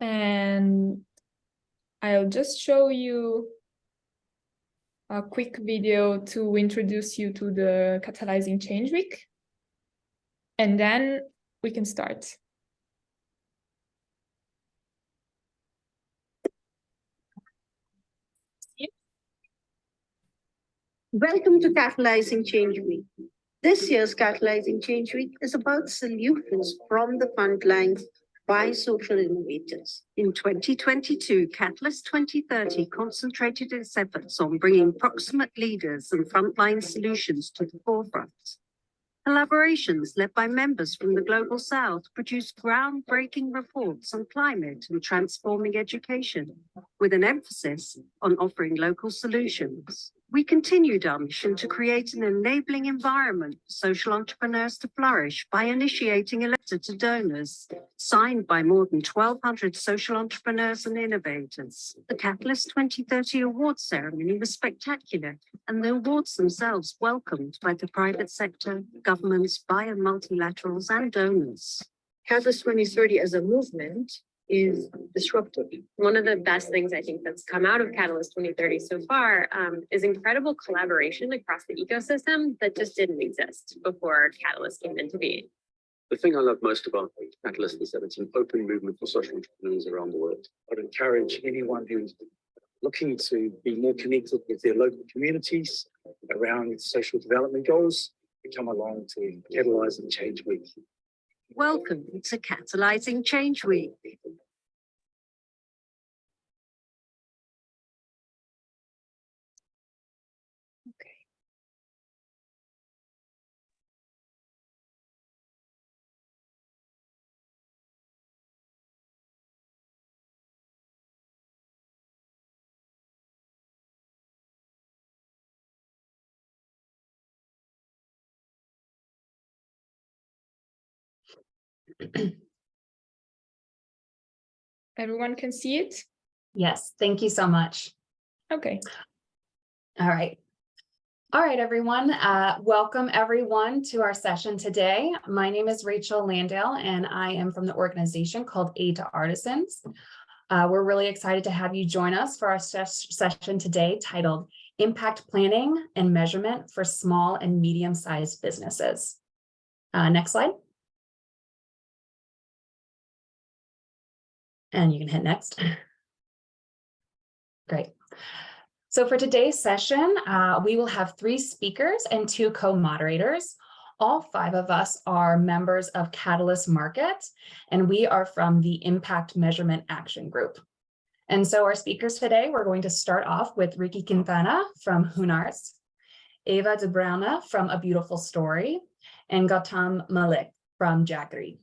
and I'll just show you a quick video to introduce you to the Catalyzing Change Week, and then we can start. Welcome to Catalyzing Change Week. This year's Catalyzing Change Week is about solutions from the front lines by social innovators. In 2022, Catalyst 2030 concentrated its efforts on bringing proximate leaders and frontline solutions to the forefront. Collaborations led by members from the Global South produced groundbreaking reports on climate and transforming education, with an emphasis on offering local solutions. We continued our mission to create an enabling environment for social entrepreneurs to flourish by initiating a letter to donors, signed by more than 1,200 social entrepreneurs and innovators. The Catalyst 2030 awards ceremony was spectacular, and the awards themselves welcomed by the private sector, governments, bio multilaterals, and donors. Catalyst 2030 as a movement is disruptive. One of the best things I think that's come out of Catalyst 2030 so far is incredible collaboration across the ecosystem that just didn't exist before Catalyst came into being. The thing I love most about Catalyst is that it's an open movement for social entrepreneurs around the world. I'd encourage anyone who's looking to be more connected with their local communities around social development goals to come along to Catalyzing Change Week. Welcome to Catalyzing Change Week. Everyone can see it? Yes, thank you so much. Okay. All right. All right, everyone. Welcome everyone to our session today. My name is Rachel Landale, and I am from the organization called Aid to Artisans. We're really excited to have you join us for our session today titled Impact Planning and Measurement for Small and Medium-Sized Businesses. Next slide. And you can hit next. Great. So for today's session, we will have 3 speakers and 2 co-moderators. All 5 of us are members of Catalyst Market, and we are from the Impact Measurement Action Group. And so our speakers today, we're going to start off with Ricky Quintana from Hunars, Eva de Brauna from A Beautiful Story, and Gautam Malik from Jaggery.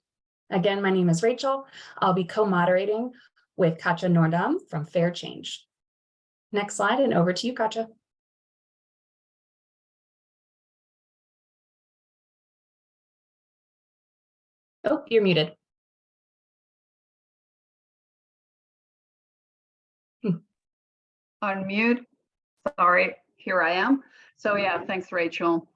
Again, my name is Rachel. I'll be co-moderating with Katja Noordam from Fair Change. Next slide, and over to you, Katja. Oh, you're muted. Unmute. Sorry, here I am. So yeah, thanks, Rachel.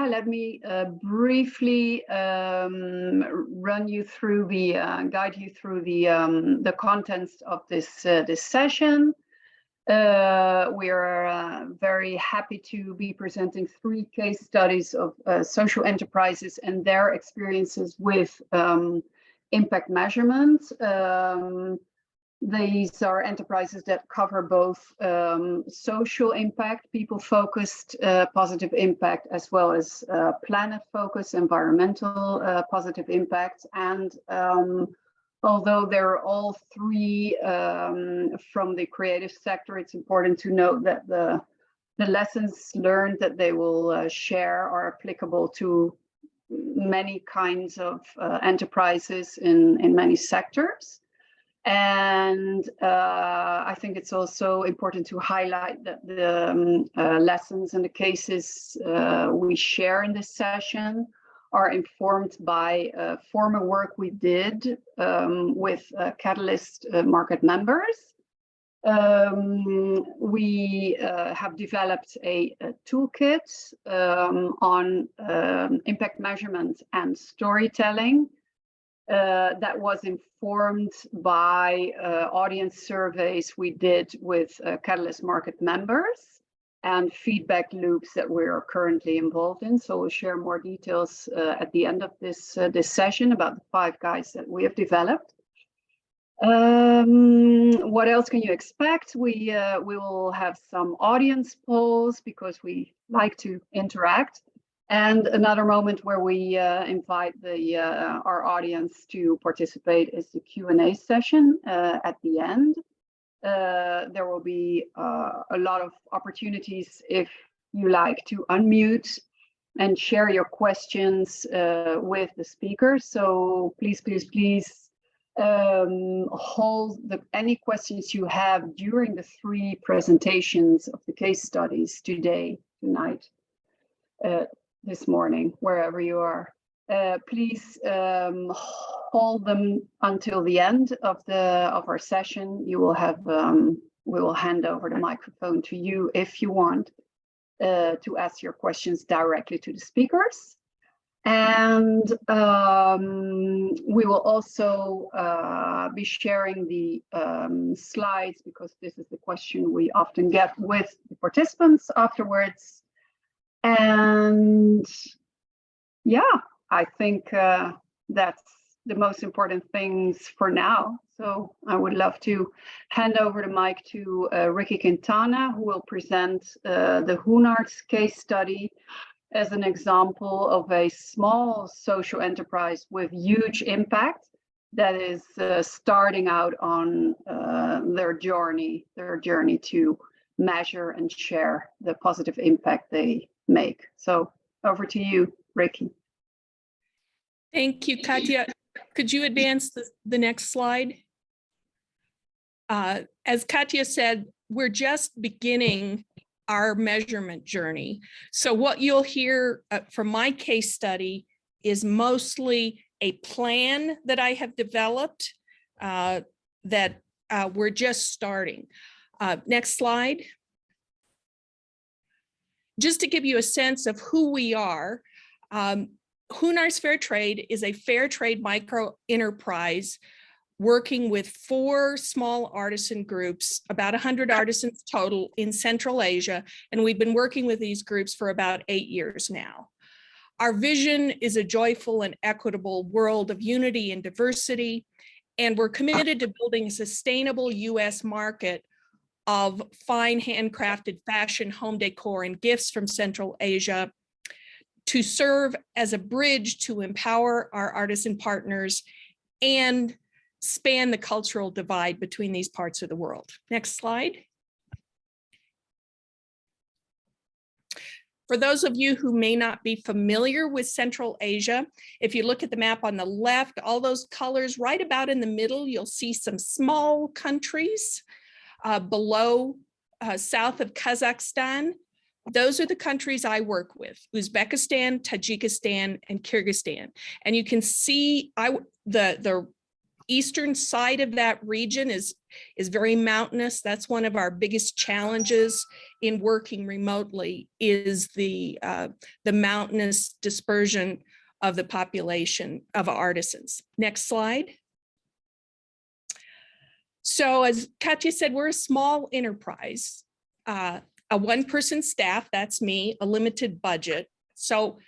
Let me briefly run you through the guide you through the contents of this session. We are very happy to be presenting 3 case studies of social enterprises and their experiences with impact measurement. These are enterprises that cover both social impact, people-focused positive impact, as well as planet-focused environmental positive impact. And although they're all 3 from the creative sector, it's important to note that the lessons learned that they will share are applicable to many kinds of enterprises in many sectors. And I think it's also important to highlight that the lessons and the cases we share in this session are informed by former work we did with Catalyst Market members. We have developed a toolkit on impact measurement and storytelling. that was informed by audience surveys we did with Catalyst Market members and feedback loops that we're currently involved in. So we'll share more details at the end of this session about the 5 guides that we have developed. What else can you expect? We will have some audience polls because we like to interact. And another moment where we invite our audience to participate is the Q&A session at the end. There will be a lot of opportunities if you like to unmute and share your questions with the speaker. So please, please, please hold any questions you have during the 3 presentations of the case studies today, tonight, this morning, wherever you are. Please hold them until the end of our session. You will have we will hand over the microphone to you if you want to ask your questions directly to the speakers. And we will also be sharing the slides, because this is the question we often get with the participants afterwards. And yeah, I think that's the most important things for now. So I would love to hand over the mic to Ricky Quintana, who will present the Hoonarts case study as an example of a small social enterprise with huge impact that is starting out on their journey to measure and share the positive impact they make. So over to you, Ricky. Thank you, Katja. Could you advance the next slide? As Katja said, we're just beginning our measurement journey. So what you'll hear from my case study is mostly a plan that I have developed that we're just starting. Next slide. Just to give you a sense of who we are, Hoonarts Fair Trade is a fair trade micro enterprise working with 4 small artisan groups, about 100 artisans total in Central Asia, and we've been working with these groups for about 8 years now. Our vision is a joyful and equitable world of unity and diversity, and we're committed to building a sustainable US market of fine handcrafted fashion, home decor, and gifts from Central Asia to serve as a bridge to empower our artisan partners and span the cultural divide between these parts of the world. Next slide. For those of you who may not be familiar with Central Asia, if you look at the map on the left, all those colors right about in the middle, you'll see some small countries below, south of Kazakhstan. Those are the countries I work with: Uzbekistan, Tajikistan, and Kyrgyzstan. And you can see the eastern side of that region is very mountainous. That's one of our biggest challenges in working remotely, is the mountainous dispersion of the population of artisans. Next slide. So as Katja said, we're a small enterprise, a 1-person staff, that's me, a limited budget. So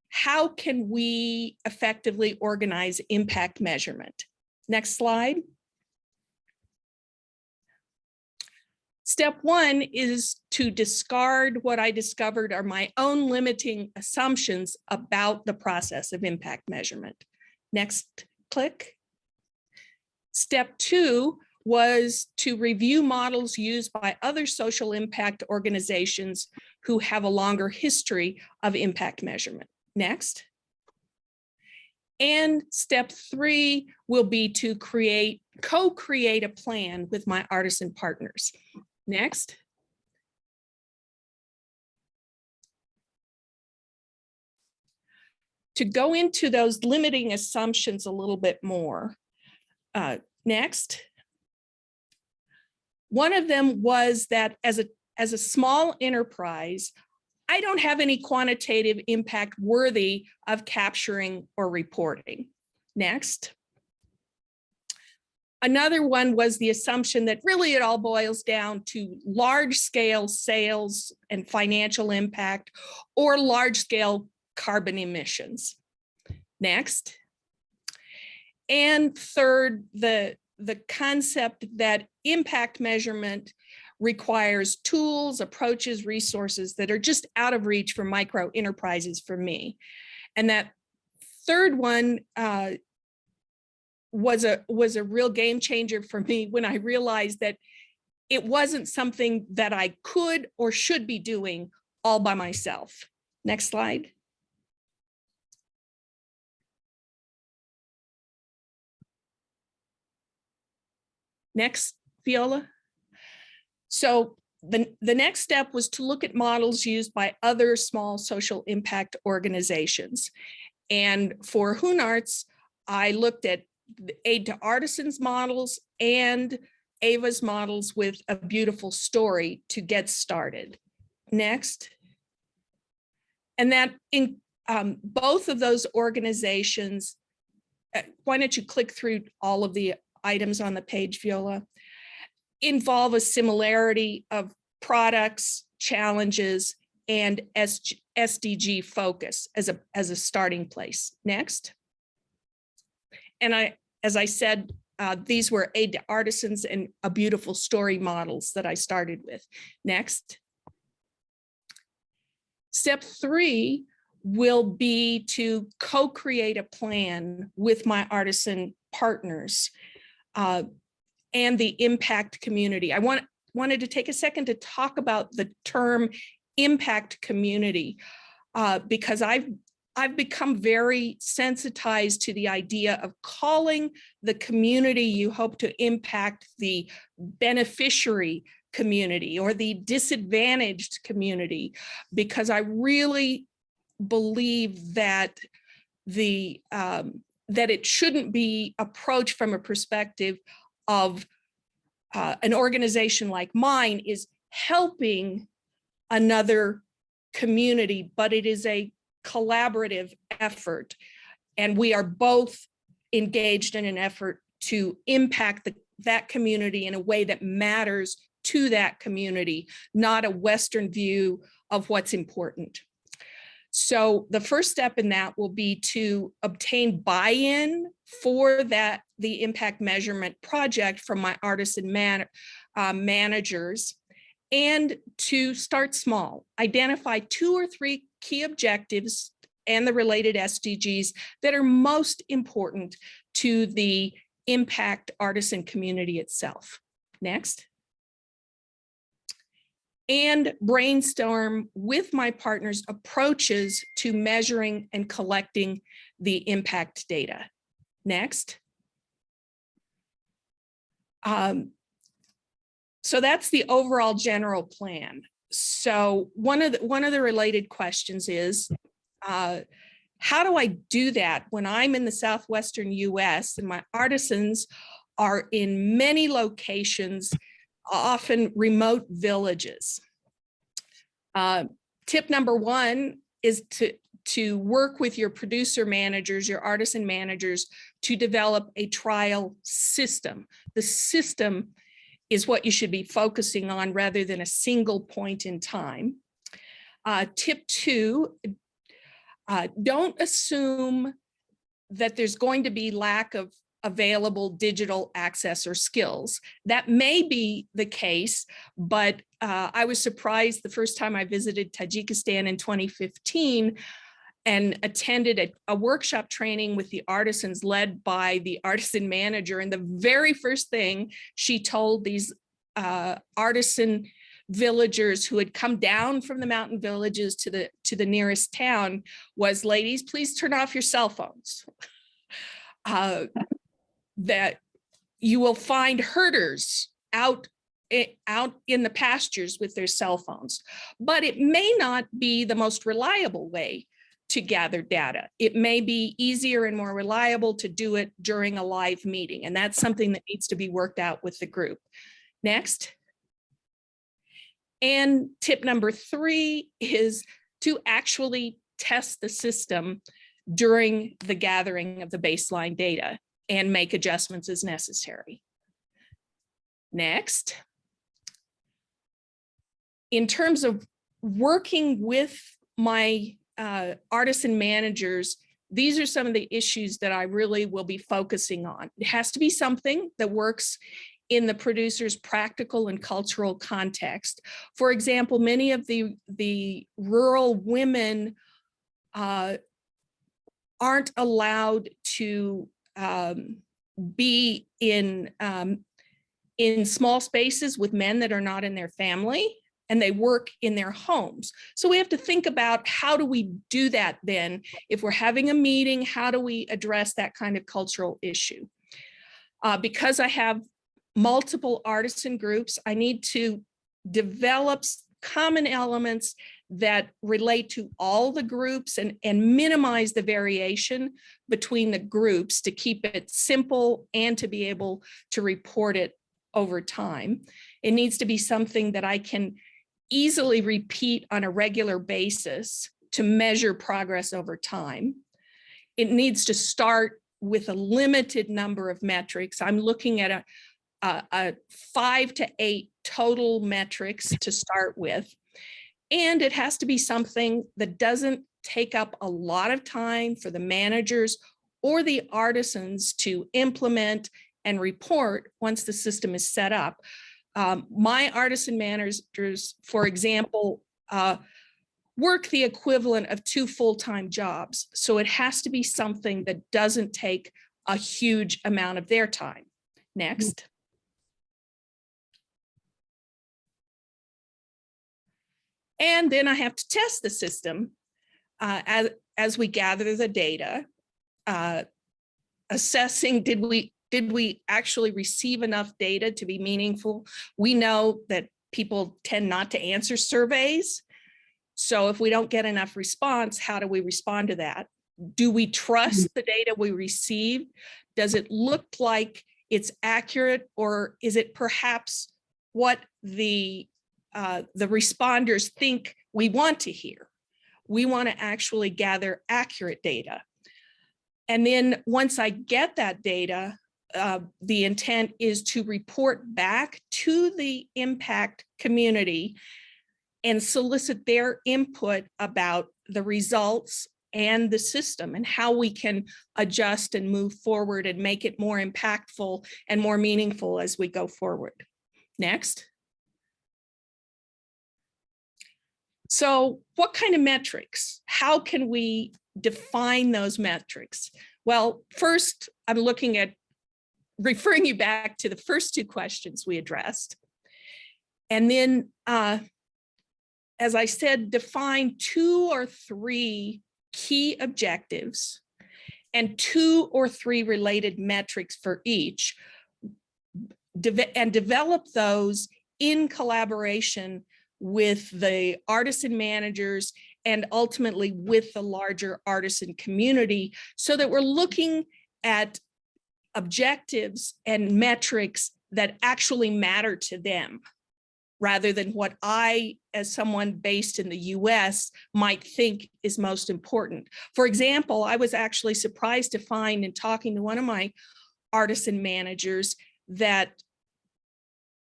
how can we effectively organize impact measurement? Next slide. Step 1 is to discard what I discovered are my own limiting assumptions about the process of impact measurement. Next, click. Step 2 was to review models used by other social impact organizations who have a longer history of impact measurement. Next. And step 3 will be to co-create a plan with my artisan partners. Next. To go into those limiting assumptions a little bit more. Next. One of them was that as a small enterprise, I don't have any quantitative impact worthy of capturing or reporting. Next. Another one was the assumption that really it all boils down to large scale sales and financial impact or large scale carbon emissions. Next. And third, the concept that impact measurement requires tools, approaches, resources that are just out of reach for micro enterprises for me. And that third one was a real game changer for me when I realized that it wasn't something that I could or should be doing all by myself. Next slide. Next, Viola. So the next step was to look at models used by other small social impact organizations. And for Hunarts, I looked at the Aid to Artisans models and Ava's models with a beautiful story to get started. Next. And that in both of those organizations, why don't you click through all of the items on the page, Viola, involve a similarity of products, challenges, and SDG focus as a starting place. Next. And as I said, these were Aid to Artisans and a beautiful story models that I started with. Next. Step 3 will be to co-create a plan with my artisan partners and the impact community. I wanted to take a second to talk about the term impact community because I've become very sensitized to the idea of calling the community you hope to impact the beneficiary community or the disadvantaged community, because I really believe that that it shouldn't be approached from a perspective of an organization like mine is helping another community, but it is a collaborative effort. And we are both engaged in an effort to impact that community in a way that matters to that community, not a Western view of what's important. So the first step in that will be to obtain buy-in for the impact measurement project from my artisan managers, and to start small, identify 2 or 3 key objectives and the related SDGs that are most important to the impact artisan community itself. Next. And brainstorm with my partners approaches to measuring and collecting the impact data. Next. So that's the overall general plan. So one of the related questions is, how do I do that when I'm in the Southwestern US and my artisans are in many locations, often remote villages? Tip number 1 is to work with your producer managers, your artisan managers, to develop a trial system. The system is what you should be focusing on rather than a single point in time. Tip 2, don't assume that there's going to be lack of available digital access or skills. That may be the case, but I was surprised the first time I visited Tajikistan in 2015 and attended a workshop training with the artisans led by the artisan manager. And the very first thing she told these artisan villagers who had come down from the mountain villages to the nearest town was, ladies, please turn off your cell phones. That you will find herders out in the pastures with their cell phones, but it may not be the most reliable way to gather data. It may be easier and more reliable to do it during a live meeting, and that's something that needs to be worked out with the group. Next. And tip number 3 is to actually test the system during the gathering of the baseline data and make adjustments as necessary. Next. In terms of working with my artisan managers, these are some of the issues that I really will be focusing on. It has to be something that works in the producer's practical and cultural context. For example, many of the rural women aren't allowed to be in small spaces with men that are not in their family, and they work in their homes. So we have to think about, how do we do that then? If we're having a meeting, how do we address that kind of cultural issue? Because I have multiple artisan groups, I need to develop common elements that relate to all the groups and minimize the variation between the groups to keep it simple and to be able to report it over time. It needs to be something that I can easily repeat on a regular basis to measure progress over time. It needs to start with a limited number of metrics. I'm looking at a 5 to 8 total metrics to start with. And it has to be something that doesn't take up a lot of time for the managers or the artisans to implement and report once the system is set up. My artisan managers, for example, work the equivalent of 2 full-time jobs. So it has to be something that doesn't take a huge amount of their time. Next. And then I have to test the system as we gather the data, assessing, did we actually receive enough data to be meaningful? We know that people tend not to answer surveys. So if we don't get enough response, how do we respond to that? Do we trust the data we receive? Does it look like it's accurate, or is it perhaps what the responders think we want to hear? We want to actually gather accurate data. And then once I get that data, the intent is to report back to the impact community and solicit their input about the results and the system and how we can adjust and move forward and make it more impactful and more meaningful as we go forward. Next. So what kind of metrics? How can we define those metrics? Well, first, I'm looking at referring you back to the first 2 questions we addressed. And then, as I said, define 2 or 3 key objectives and 2 or 3 related metrics for each, and develop those in collaboration with the artisan managers and ultimately with the larger artisan community, so that we're looking at objectives and metrics that actually matter to them, rather than what I, as someone based in the US, might think is most important. For example, I was actually surprised to find, in talking to one of my artisan managers, that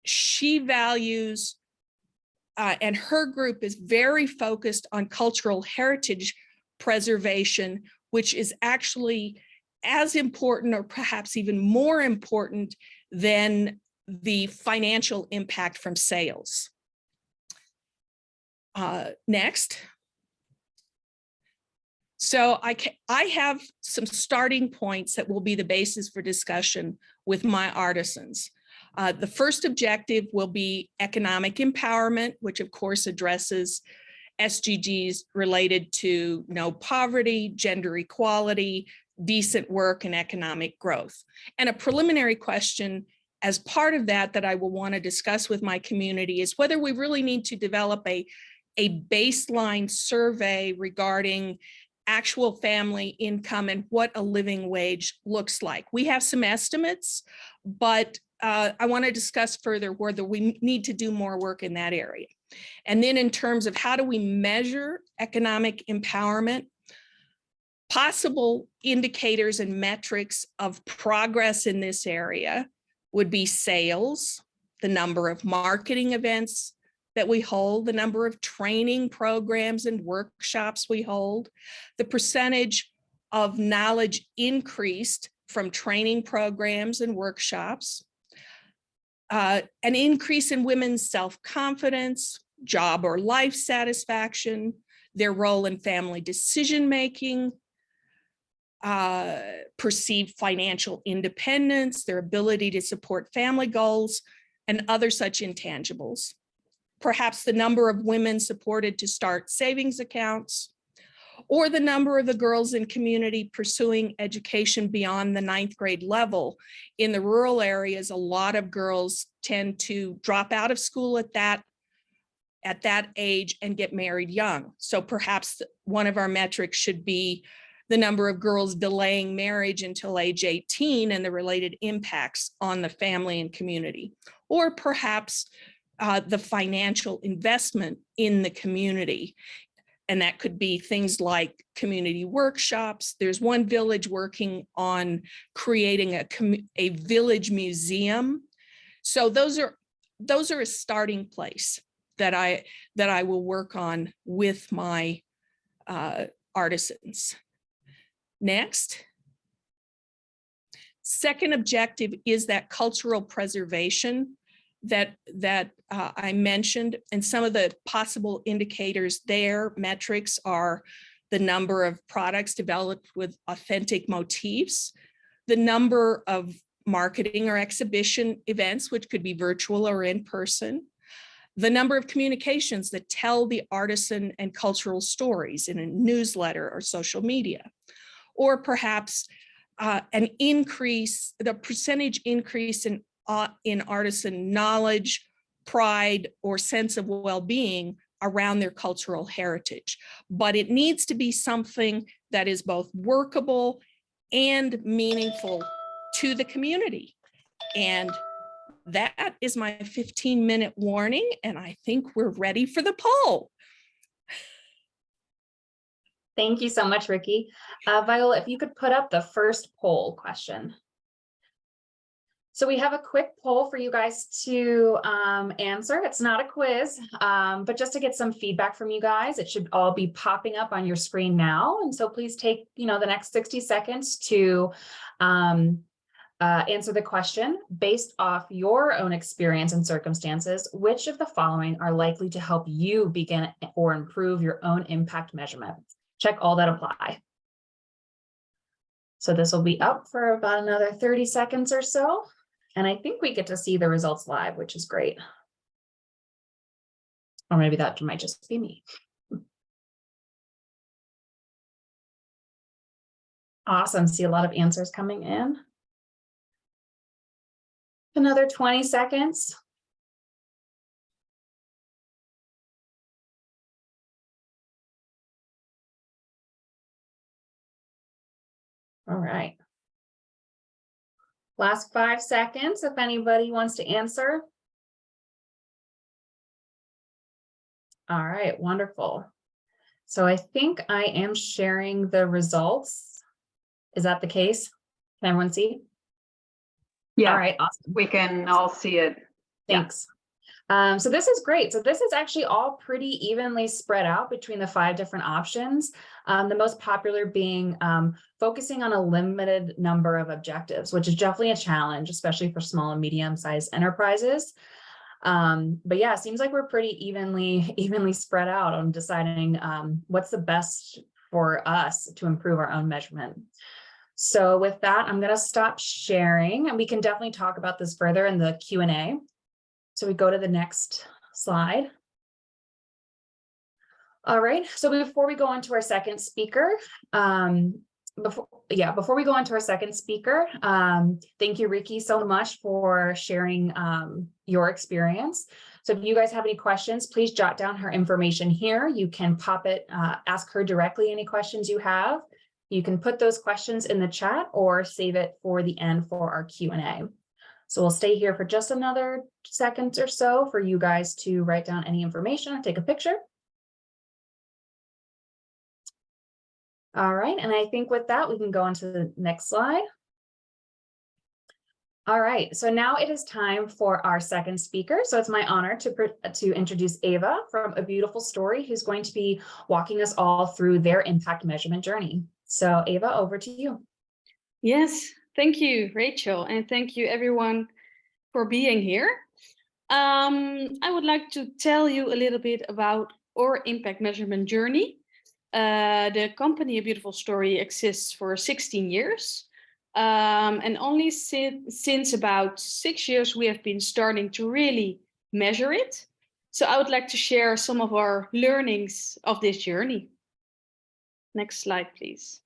she values and her group is very focused on cultural heritage preservation, which is actually as important, or perhaps even more important, than the financial impact from sales. Next. So I have some starting points that will be the basis for discussion with my artisans. The first objective will be economic empowerment, which of course addresses SDGs related to no poverty, gender equality, decent work, and economic growth. And a preliminary question as part of that I will want to discuss with my community is whether we really need to develop a baseline survey regarding actual family income and what a living wage looks like. We have some estimates, but I want to discuss further whether we need to do more work in that area. And then in terms of how do we measure economic empowerment, possible indicators and metrics of progress in this area would be sales, the number of marketing events that we hold, the number of training programs and workshops we hold, the percentage of knowledge increased from training programs and workshops, an increase in women's self-confidence, job or life satisfaction, their role in family decision-making, perceived financial independence, their ability to support family goals, and other such intangibles. Perhaps the number of women supported to start savings accounts, or the number of the girls in community pursuing education beyond the 9th grade level. In the rural areas, a lot of girls tend to drop out of school at that age and get married young. So perhaps one of our metrics should be the number of girls delaying marriage until age 18 and the related impacts on the family and community. Or perhaps the financial investment in the community. And that could be things like community workshops. There's one village working on creating a village museum. So those are a starting place that I will work on with my artisans. Next. Second objective is that cultural preservation that I mentioned, and some of the possible indicators there, metrics, are the number of products developed with authentic motifs, the number of marketing or exhibition events, which could be virtual or in person, the number of communications that tell the artisan and cultural stories in a newsletter or social media, or perhaps an increase, the percentage increase in artisan knowledge, pride, or sense of well-being around their cultural heritage. But it needs to be something that is both workable and meaningful to the community. And that is my 15-minute warning, and I think we're ready for the poll. Thank you so much, Ricky. Viola, if you could put up the first poll question. So we have a quick poll for you guys to answer. It's not a quiz, but just to get some feedback from you guys. It should all be popping up on your screen now. And so please take, the next 60 seconds to answer the question. Based off your own experience and circumstances, which of the following are likely to help you begin or improve your own impact measurement? Check all that apply. So this will be up for about another 30 seconds or so. And I think we get to see the results live, which is great. Or maybe that might just be me. Awesome. See a lot of answers coming in. Another 20 seconds. All right. Last 5 seconds, if anybody wants to answer. All right, wonderful. So I think I am sharing the results. Is that the case? Can everyone see? Yeah. All right, awesome. We can all see it. Thanks. So this is great. So this is actually all pretty evenly spread out between the 5 different options. The most popular being focusing on a limited number of objectives, which is definitely a challenge, especially for small and medium-sized enterprises. But yeah, it seems like we're pretty evenly spread out on deciding what's the best for us to improve our own measurement. So with that, I'm going to stop sharing, and we can definitely talk about this further in the Q&A. So we go to the next slide. All right, so before we go on to our second speaker, before we go on to our second speaker, thank you, Ricky, so much for sharing your experience. So if you guys have any questions, please jot down her information here. You can pop it, ask her directly any questions you have. You can put those questions in the chat or save it for the end for our Q&A. So we'll stay here for just another second or so for you guys to write down any information or take a picture. All right, and I think with that, we can go on to the next slide. All right, so now it is time for our second speaker. So it's my honor to introduce Ava from A Beautiful Story, who's going to be walking us all through their impact measurement journey. So Ava, over to you. Yes, thank you, Rachel, and thank you everyone for being here. I would like to tell you a little bit about our impact measurement journey. The company A Beautiful Story exists for 16 years. And only since about 6 years, we have been starting to really measure it. So I would like to share some of our learnings of this journey. Next slide, please.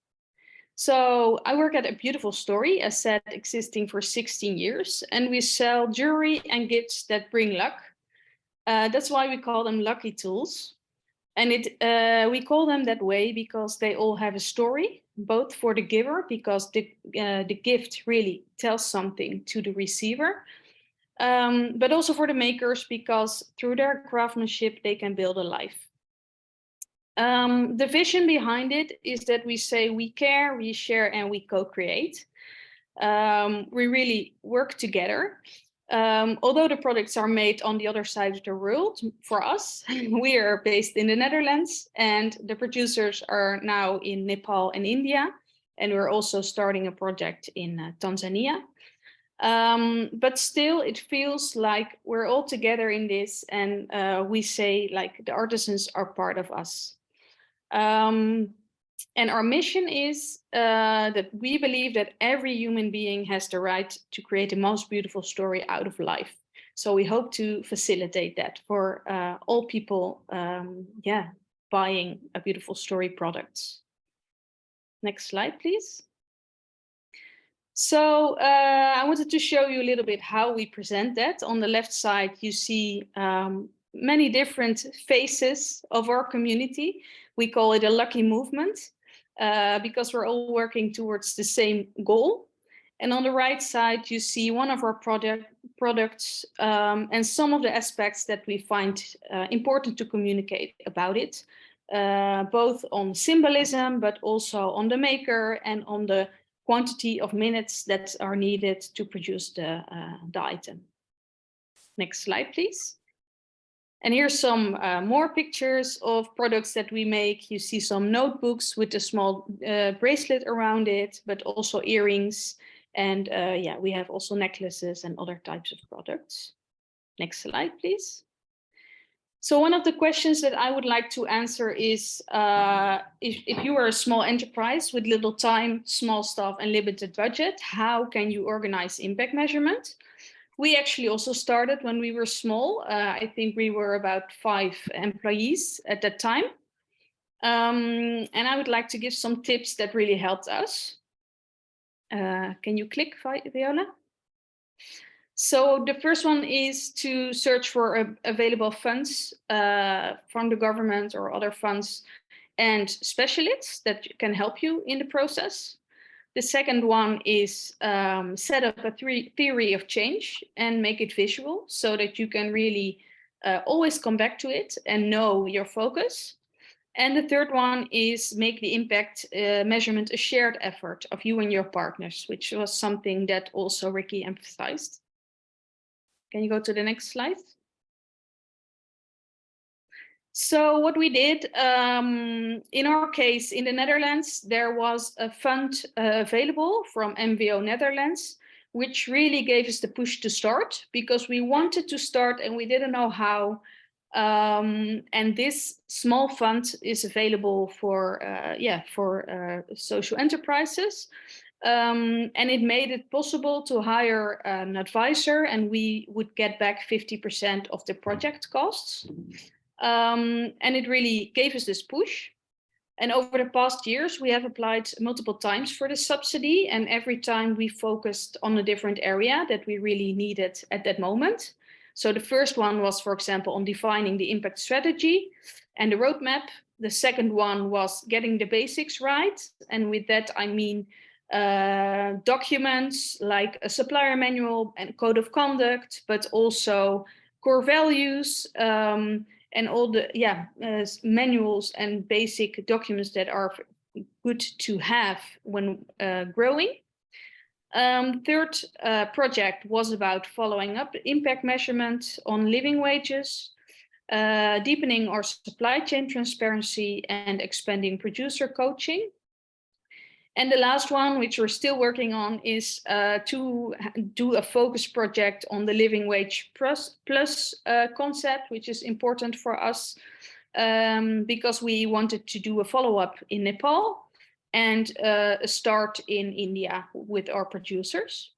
So I work at A Beautiful Story, as said, existing for 16 years, and we sell jewelry and gifts that bring luck. That's why we call them lucky tools. And we call them that way because they all have a story, both for the giver, because the gift really tells something to the receiver, but also for the makers, because through their craftsmanship, they can build a life. The vision behind it is that we say we care, we share, and we co-create. We really work together. Although the products are made on the other side of the world, for us, we are based in the Netherlands, and the producers are now in Nepal and India, and we're also starting a project in Tanzania. But still, it feels like we're all together in this, and we say like the artisans are part of us. And our mission is that we believe that every human being has the right to create the most beautiful story out of life. So we hope to facilitate that for all people, buying A Beautiful Story products. Next slide, please. So I wanted to show you a little bit how we present that. On the left side, you see many different faces of our community. We call it a lucky movement because we're all working towards the same goal. And on the right side, you see one of our products and some of the aspects that we find important to communicate about it, both on symbolism, but also on the maker and on the quantity of minutes that are needed to produce the item. Next slide, please. And here's some more pictures of products that we make. You see some notebooks with a small bracelet around it, but also earrings. And we have also necklaces and other types of products. Next slide, please. So one of the questions that I would like to answer is, if you are a small enterprise with little time, small staff and limited budget, how can you organize impact measurement? We actually also started when we were small. I think we were about 5 employees at that time. And I would like to give some tips that really helped us. Can you click, Viola? So the first one is to search for available funds from the government or other funds and specialists that can help you in the process. The second one is set up a theory of change and make it visual so that you can really always come back to it and know your focus. And the third one is make the impact measurement a shared effort of you and your partners, which was something that also Ricky emphasized. Can you go to the next slide? So what we did, in our case, in the Netherlands, there was a fund available from MVO Netherlands, which really gave us the push to start because we wanted to start and we didn't know how. And this small fund is available for social enterprises. And it made it possible to hire an advisor, and we would get back 50% of the project costs. And it really gave us this push. And over the past years, we have applied multiple times for the subsidy, and every time we focused on a different area that we really needed at that moment. So the first one was, for example, on defining the impact strategy and the roadmap. The second one was getting the basics right. And with that, I mean documents like a supplier manual and code of conduct, but also core values and all the manuals and basic documents that are good to have when growing. Third project was about following up impact measurement on living wages, deepening our supply chain transparency, and expanding producer coaching. And the last one, which we're still working on, is to do a focus project on the living wage plus concept, which is important for us because we wanted to do a follow-up in Nepal and a start in India with our producers.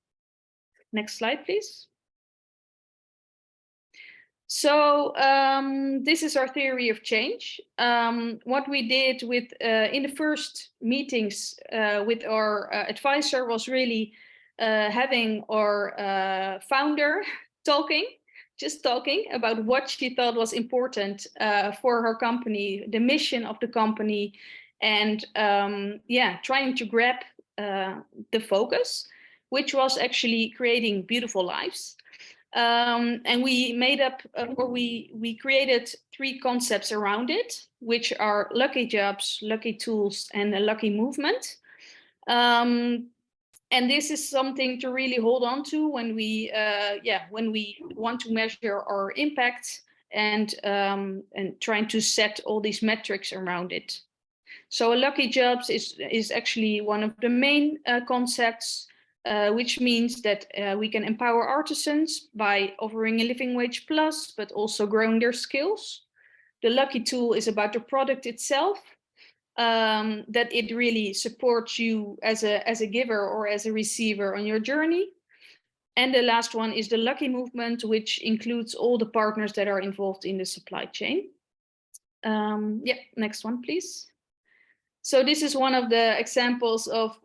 Next slide, please. So this is our theory of change. What we did with in the first meetings with our advisor was really having our founder just talking about what she thought was important for her company, the mission of the company, and trying to grab the focus, which was actually creating beautiful lives. And we made up, or we created 3 concepts around it, which are lucky jobs, lucky tools, and a lucky movement. And this is something to really hold on to when we want to measure our impact and trying to set all these metrics around it. So lucky jobs is actually one of the main concepts. Which means that we can empower artisans by offering a living wage plus, but also growing their skills. The lucky tool is about the product itself, that it really supports you as a giver or as a receiver on your journey. And the last one is the lucky movement, which includes all the partners that are involved in the supply chain. Next one, please. So this is one of the examples of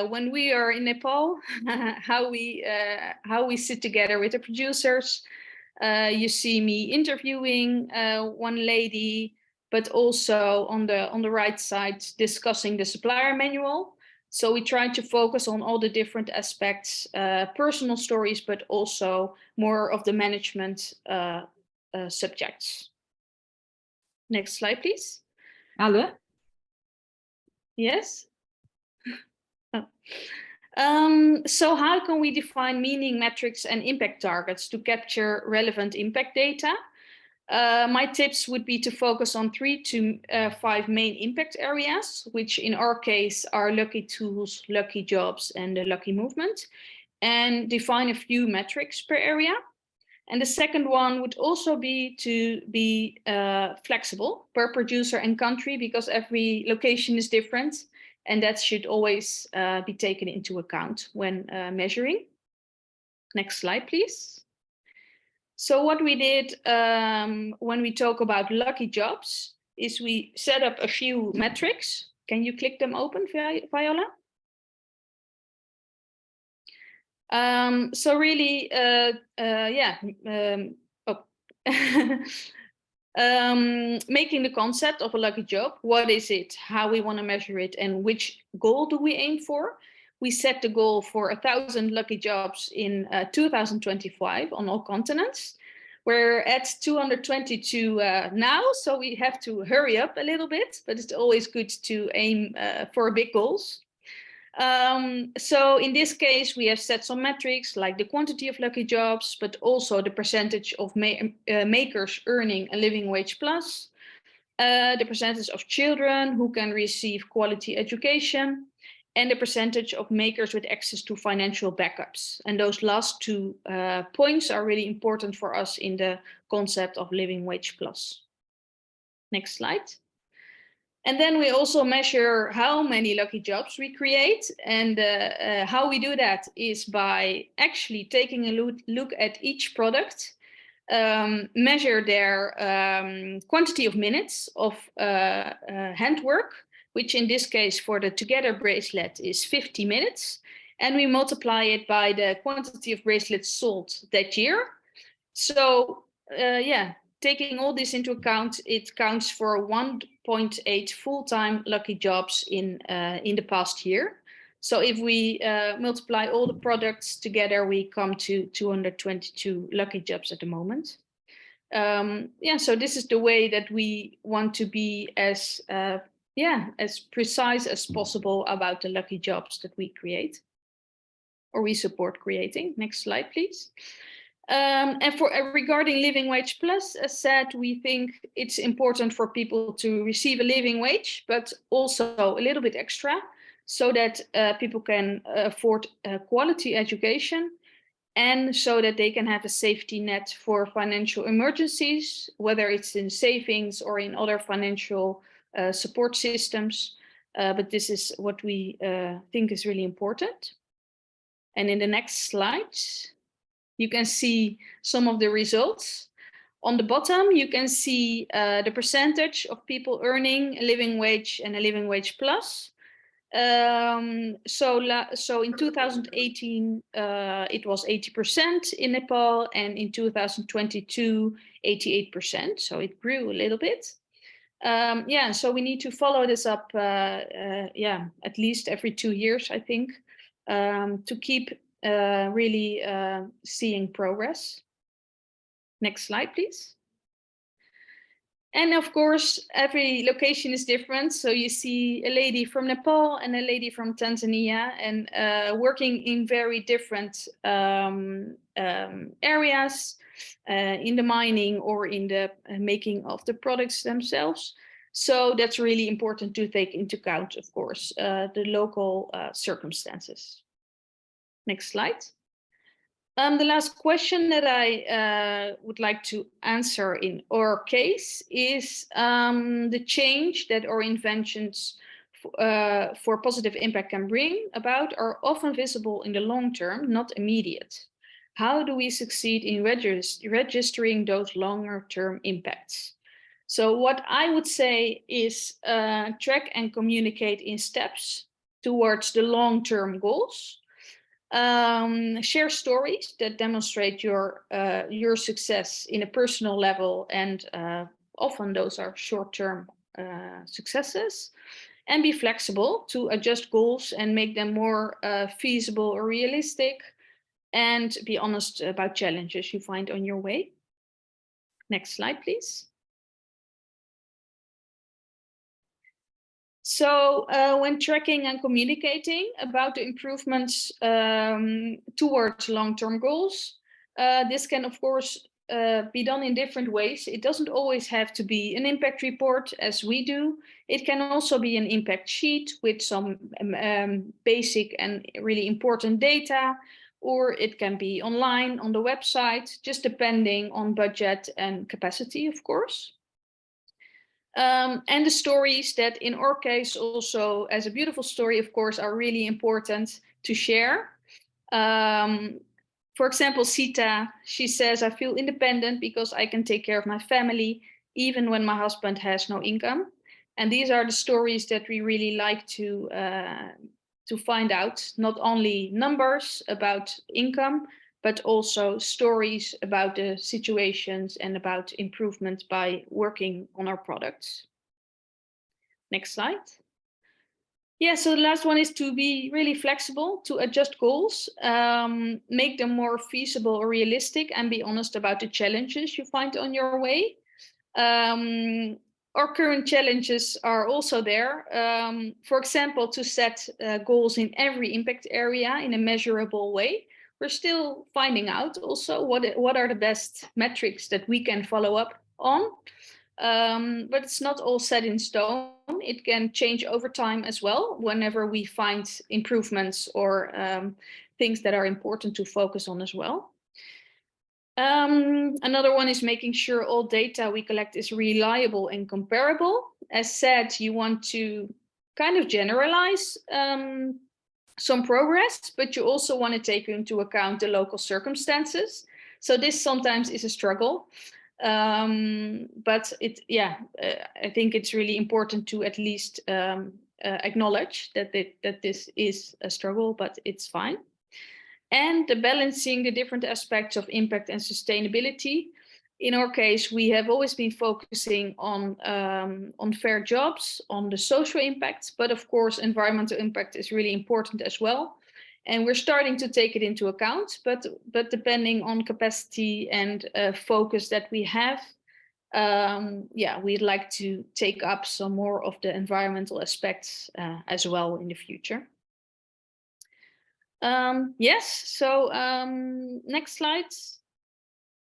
when we are in Nepal, how we sit together with the producers. You see me interviewing one lady, but also on the right side discussing the supplier manual. So we try to focus on all the different aspects, personal stories, but also more of the management subjects. Next slide, please. Alwe? Yes. So how can we define meaning, metrics, and impact targets to capture relevant impact data? My tips would be to focus on 3 to 5 main impact areas, which in our case are lucky tools, lucky jobs, and the lucky movement, and define a few metrics per area. And the second one would also be to be flexible per producer and country, because every location is different, and that should always be taken into account when measuring. Next slide, please. So what we did when we talk about lucky jobs is we set up a few metrics. Can you click them open, Viola? So really, making the concept of a lucky job. What is it? How we want to measure it, and which goal do we aim for? We set the goal for 1,000 lucky jobs in 2025 on all continents. We're at 222 now, so we have to hurry up a little bit, but it's always good to aim for big goals. So in this case, we have set some metrics like the quantity of lucky jobs, but also the percentage of makers earning a living wage plus, the percentage of children who can receive quality education, and the percentage of makers with access to financial backups. And those last 2 points are really important for us in the concept of living wage plus. Next slide. And then we also measure how many lucky jobs we create. And how we do that is by actually taking a look at each product, measure their quantity of minutes of handwork, which in this case for the Together bracelet is 50 minutes. And we multiply it by the quantity of bracelets sold that year. So taking all this into account, it counts for 1.8 full-time lucky jobs in the past year. So if we multiply all the products together, we come to 222 lucky jobs at the moment. So this is the way that we want to be as precise as possible about the lucky jobs that we create. or we support creating. Next slide, please. And for regarding Living Wage Plus, as said, we think it's important for people to receive a living wage, but also a little bit extra, so that people can afford quality education, and so that they can have a safety net for financial emergencies, whether it's in savings or in other financial support systems. But this is what we think is really important. And in the next slide, you can see some of the results. On the bottom, you can see the percentage of people earning a living wage and a living wage plus. So in 2018, it was 80% in Nepal, and in 2022, 88%. So it grew a little bit. Yeah, so we need to follow this up, at least every 2 years, I think, to keep really seeing progress. Next slide, please. And of course, every location is different. So you see a lady from Nepal and a lady from Tanzania, and working in very different areas, in the mining or in the making of the products themselves. So that's really important to take into account, of course, the local circumstances. Next slide. The last question that I would like to answer in our case is the change that our inventions for positive impact can bring about are often visible in the long term, not immediate. How do we succeed in registering those longer term impacts? So what I would say is track and communicate in steps towards the long-term goals. Share stories that demonstrate your success in a personal level, and often those are short-term successes. And be flexible to adjust goals and make them more feasible or realistic, and be honest about challenges you find on your way. Next slide, please. So when tracking and communicating about the improvements towards long-term goals, this can, of course, be done in different ways. It doesn't always have to be an impact report as we do. It can also be an impact sheet with some basic and really important data, or it can be online on the website, just depending on budget and capacity, of course. And the stories that in our case also as a beautiful story, of course, are really important to share. For example, Sita, she says, I feel independent because I can take care of my family, even when my husband has no income. And these are the stories that we really like to find out, not only numbers about income, but also stories about the situations and about improvement by working on our products. Next slide. Yeah, so the last one is to be really flexible, to adjust goals, make them more feasible or realistic, and be honest about the challenges you find on your way. Our current challenges are also there. For example, to set goals in every impact area in a measurable way. We're still finding out also what are the best metrics that we can follow up on. But it's not all set in stone. It can change over time as well, whenever we find improvements or things that are important to focus on as well. Another one is making sure all data we collect is reliable and comparable. As said, you want to kind of generalize some progress, but you also want to take into account the local circumstances. So this sometimes is a struggle. But I think it's really important to at least acknowledge that this is a struggle, but it's fine. And the balancing the different aspects of impact and sustainability. In our case, we have always been focusing on fair jobs, on the social impacts, but of course, environmental impact is really important as well. And we're starting to take it into account, but depending on capacity and focus that we have, we'd like to take up some more of the environmental aspects as well in the future. Yes, so next slide.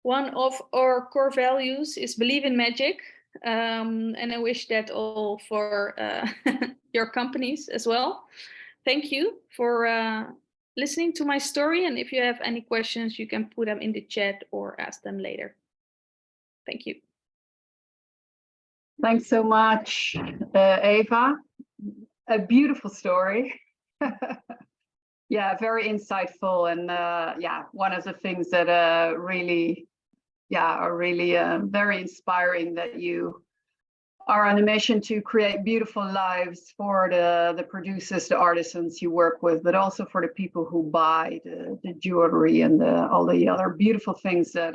One of our core values is believe in magic. And I wish that all for your companies as well. Thank you for listening to my story. And if you have any questions, you can put them in the chat or ask them later. Thank you. Thanks so much, Eva. A beautiful story. Yeah, very insightful, and yeah, one of the things that really very inspiring, that you are on a mission to create beautiful lives for the producers, the artisans you work with, but also for the people who buy the jewelry and all the other beautiful things that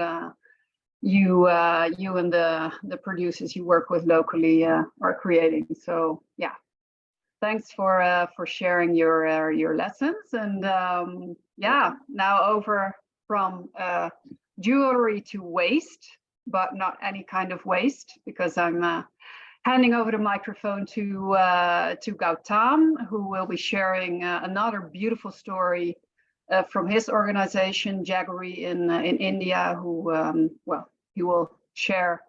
you and the producers you work with locally are creating. So yeah, thanks for sharing your lessons. And yeah, now over from jewelry to waste, but not any kind of waste, because I'm handing over the microphone to Gautam, who will be sharing another beautiful story from his organization, Jaggery in India, who, well, he will share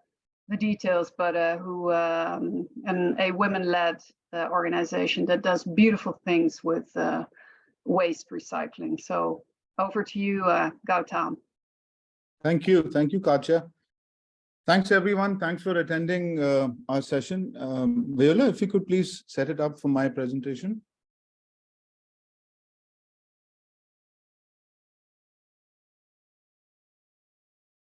the details, but who a women-led organization that does beautiful things with waste recycling. So over to you, Gautam. Thank you, Katja. Thanks everyone. Thanks for attending our session. Viola, if you could please set it up for my presentation.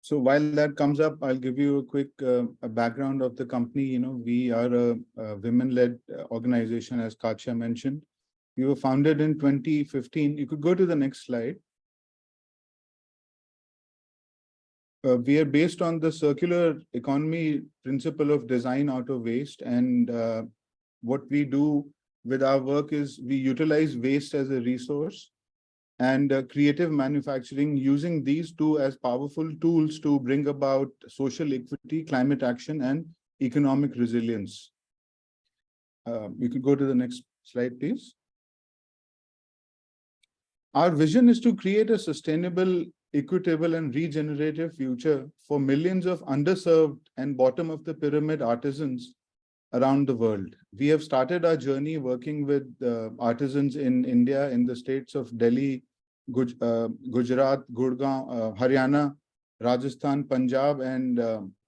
So while that comes up, I'll give you a quick a background of the company. You know, we are a women-led organization, as Katja mentioned. We were founded in 2015. You could go to the next slide. We are based on the circular economy principle of design out of waste. And what we do with our work is we utilize waste as a resource, and creative manufacturing, using these two as powerful tools to bring about social equity, climate action, and economic resilience. You could go to the next slide, please. Our vision is to create a sustainable, equitable, and regenerative future for millions of underserved and bottom of the pyramid artisans around the world. We have started our journey working with artisans in India, in the states of Delhi, Gujarat, Gurgaon, Haryana, Rajasthan, Punjab, and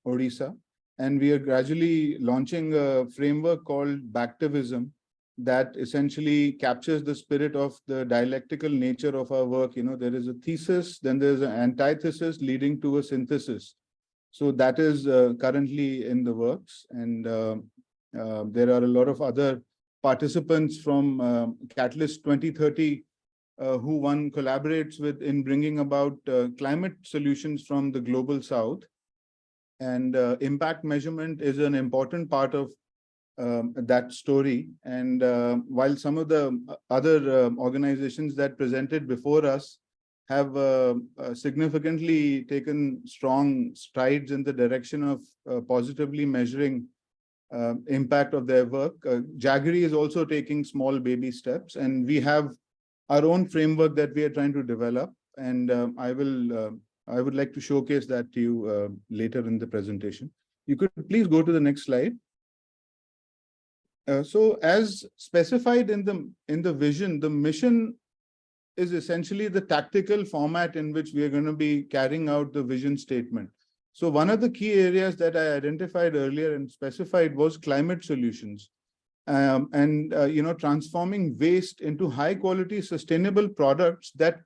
Odisha. And we are gradually launching a framework called Backtivism that essentially captures the spirit of the dialectical nature of our work. You know, there is a thesis, then there's an antithesis leading to a synthesis. So that is currently in the works. And there are a lot of other participants from Catalyst 2030 who one collaborates with in bringing about climate solutions from the global south. And impact measurement is an important part of that story. And while some of the other organizations that presented before us have significantly taken strong strides in the direction of positively measuring impact of their work, Jaggery is also taking small baby steps, and we have our own framework that we are trying to develop. And I would like to showcase that to you later in the presentation. You could please go to the next slide. So as specified in the vision, the mission is essentially the tactical format in which we are going to be carrying out the vision statement. So one of the key areas that I identified earlier and specified was climate solutions, and transforming waste into high quality sustainable products that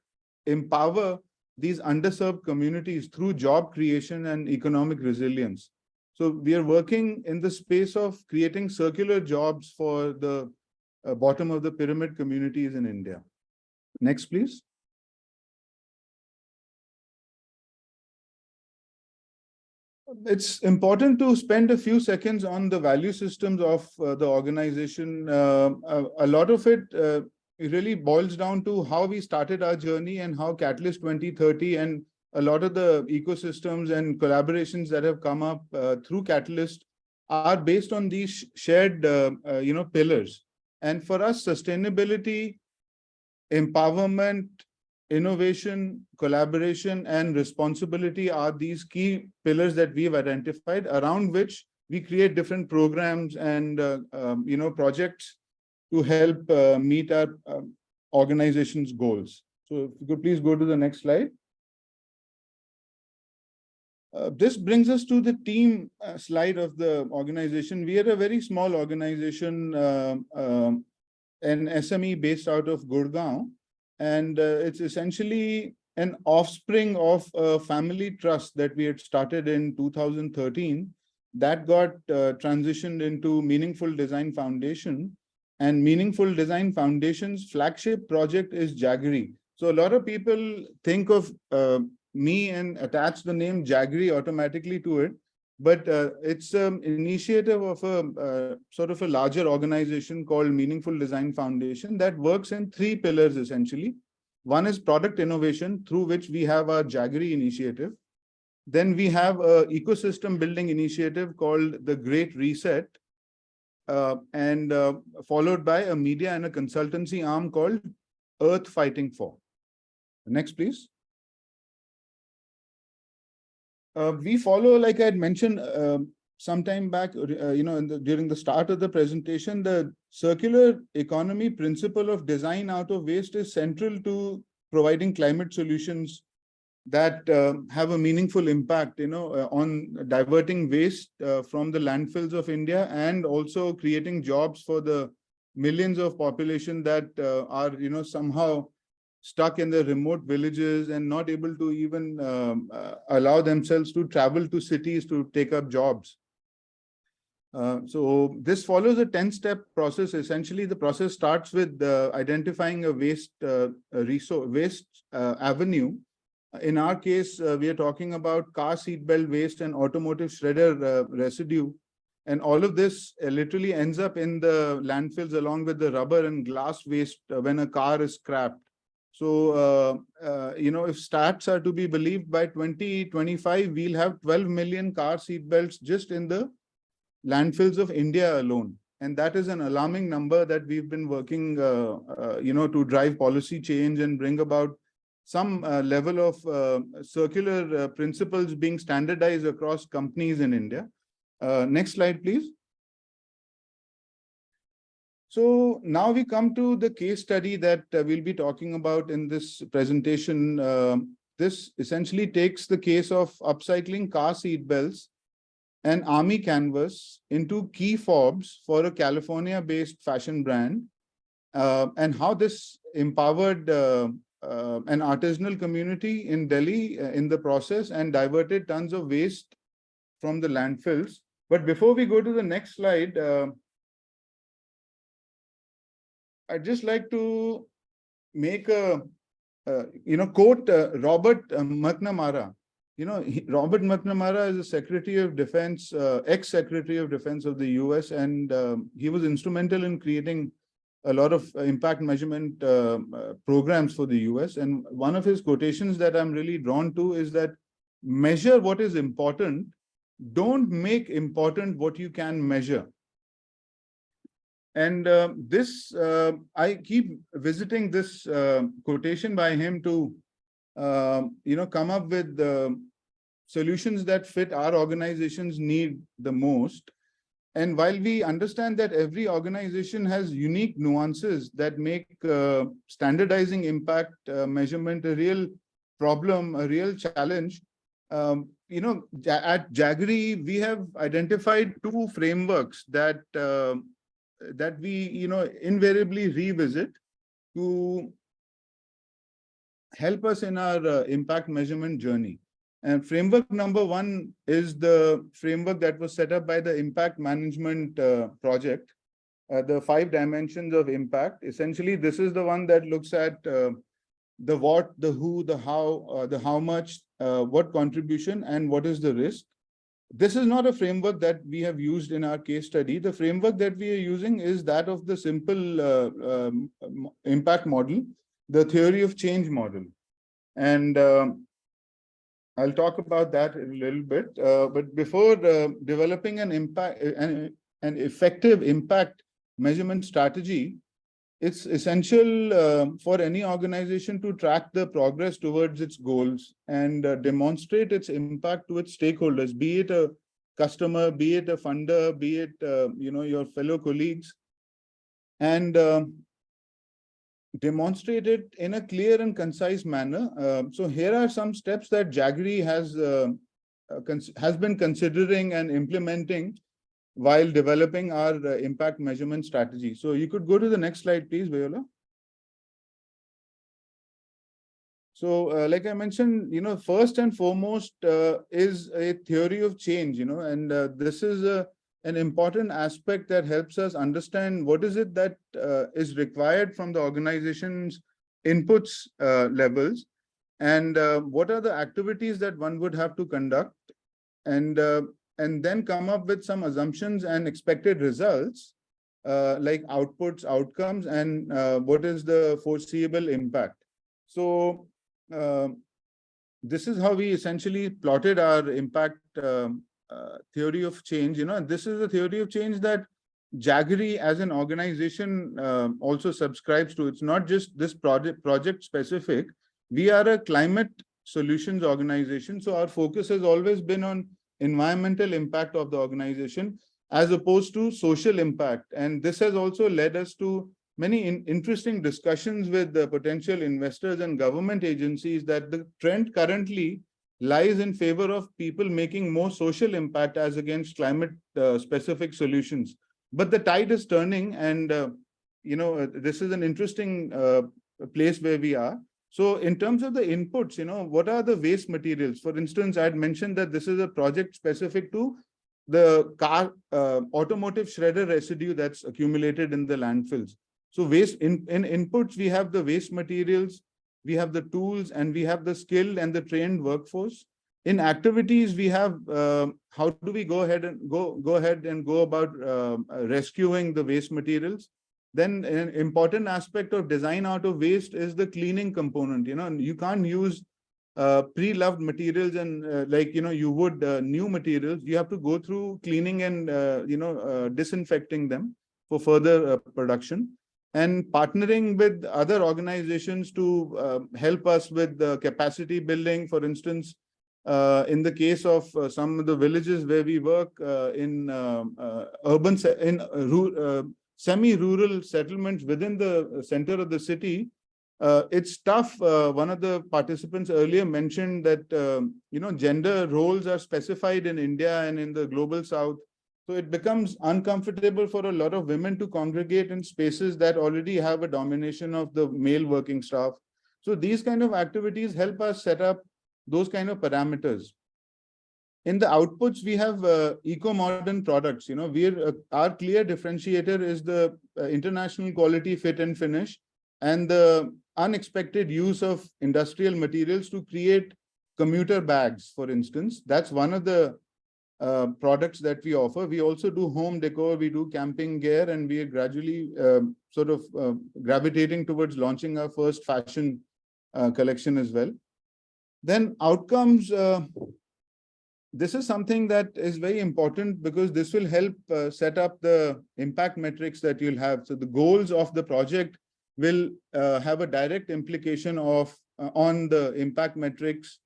empower these underserved communities through job creation and economic resilience. So we are working in the space of creating circular jobs for the bottom of the pyramid communities in India. Next, please. It's important to spend a few seconds on the value systems of the organization. A lot of it really boils down to how we started our journey and how Catalyst 2030 and a lot of the ecosystems and collaborations that have come up through Catalyst are based on these shared, pillars. And for us, sustainability empowerment, innovation, collaboration, and responsibility are these key pillars that we've identified, around which we create different programs and projects to help meet our organization's goals. So if you could please go to the next slide. This brings us to the team slide of the organization. We are a very small organization, an SME based out of Gurgaon, and it's essentially an offspring of a family trust that we had started in 2013 that got transitioned into Meaningful Design Foundation. And Meaningful Design Foundation's flagship project is Jaggery. So a lot of people think of me and attach the name Jaggery automatically to it, but it's an initiative of a sort of a larger organization called Meaningful Design Foundation that works in 3 pillars essentially. One is product innovation, through which we have our Jaggery initiative. Then we have an ecosystem building initiative called the Great Reset, and followed by a media and a consultancy arm called Earth Fighting For. Next, please. We follow, like I had mentioned some time back, during the start of the presentation, the circular economy principle of design out of waste is central to providing climate solutions that have a meaningful impact, on diverting waste from the landfills of India, and also creating jobs for the millions of population that are, somehow stuck in the remote villages and not able to even allow themselves to travel to cities to take up jobs. So this follows a 10-step process. Essentially, the process starts with identifying a waste avenue. In our case, we are talking about car seatbelt waste and automotive shredder residue. And all of this literally ends up in the landfills along with the rubber and glass waste when a car is scrapped. So, if stats are to be believed, by 2025, we'll have 12 million car seatbelts just in the landfills of India alone. And that is an alarming number that we've been working, to drive policy change and bring about some level of circular principles being standardized across companies in India. Next slide, please. So now we come to the case study that we'll be talking about in this presentation. This essentially takes the case of upcycling car seat belts and army canvas into key fobs for a California-based fashion brand, and how this empowered an artisanal community in Delhi in the process and diverted tons of waste from the landfills. But before we go to the next slide, I'd just like to make a, quote Robert McNamara. Robert McNamara is the Secretary of Defense, ex-Secretary of Defense of the US, and he was instrumental in creating a lot of impact measurement programs for the US. And one of his quotations that I'm really drawn to is that measure what is important, don't make important what you can measure. And I keep visiting this quotation by him to, come up with the solutions that fit our organization's need the most. And while we understand that every organization has unique nuances that make standardizing impact measurement a real problem, a real challenge, at Jaggery, we have identified 2 frameworks that we, invariably revisit to help us in our impact measurement journey. And framework number 1 is the framework that was set up by the Impact Management Project, the 5 dimensions of impact. Essentially, this is the one that looks at the what, the who, the how much, what contribution, and what is the risk. This is not a framework that we have used in our case study. The framework that we are using is that of the simple impact model, the theory of change model. And I'll talk about that in a little bit. But before developing an effective impact measurement strategy, it's essential for any organization to track the progress towards its goals and demonstrate its impact to its stakeholders, be it a customer, be it a funder, be it your fellow colleagues, and demonstrate it in a clear and concise manner. So here are some steps that Jaggery has been considering and implementing while developing our impact measurement strategy. So you could go to the next slide, please, Viola. So like I mentioned, first and foremost is a theory of change, and this is an important aspect that helps us understand what is it that is required from the organization's inputs levels, and what are the activities that one would have to conduct, and then come up with some assumptions and expected results, like outputs, outcomes, and what is the foreseeable impact. So this is how we essentially plotted our impact theory of change. This is a theory of change that Jaggery as an organization also subscribes to. It's not just this project specific. We are a climate solutions organization, so our focus has always been on environmental impact of the organization as opposed to social impact. And this has also led us to many interesting discussions with the potential investors and government agencies that the trend currently lies in favor of people making more social impact as against climate specific solutions. But the tide is turning, and this is an interesting place where we are. So in terms of the inputs, what are the waste materials? For instance, I had mentioned that this is a project specific to the car automotive shredder residue that's accumulated in the landfills. So waste in inputs, we have the waste materials, we have the tools, and we have the skilled and the trained workforce. In activities, we have how do we go ahead and go about rescuing the waste materials. Then an important aspect of design out of waste is the cleaning component. You can't use pre-loved materials and you would new materials. You have to go through cleaning and disinfecting them for further production, and partnering with other organizations to help us with the capacity building. For instance, in the case of some of the villages where we work in semi-rural settlements within the center of the city, it's tough. One of the participants earlier mentioned that gender roles are specified in India and in the global south. So it becomes uncomfortable for a lot of women to congregate in spaces that already have a domination of the male working staff. So these kind of activities help us set up those kind of parameters. In the outputs, we have eco-modern products. Our clear differentiator is the international quality fit and finish, and the unexpected use of industrial materials to create commuter bags, for instance. That's one of the products that we offer. We also do home decor, we do camping gear, and we are gradually gravitating towards launching our first fashion collection as well. Then outcomes. This is something that is very important because this will help set up the impact metrics that you'll have. So the goals of the project will have a direct implication on the impact metrics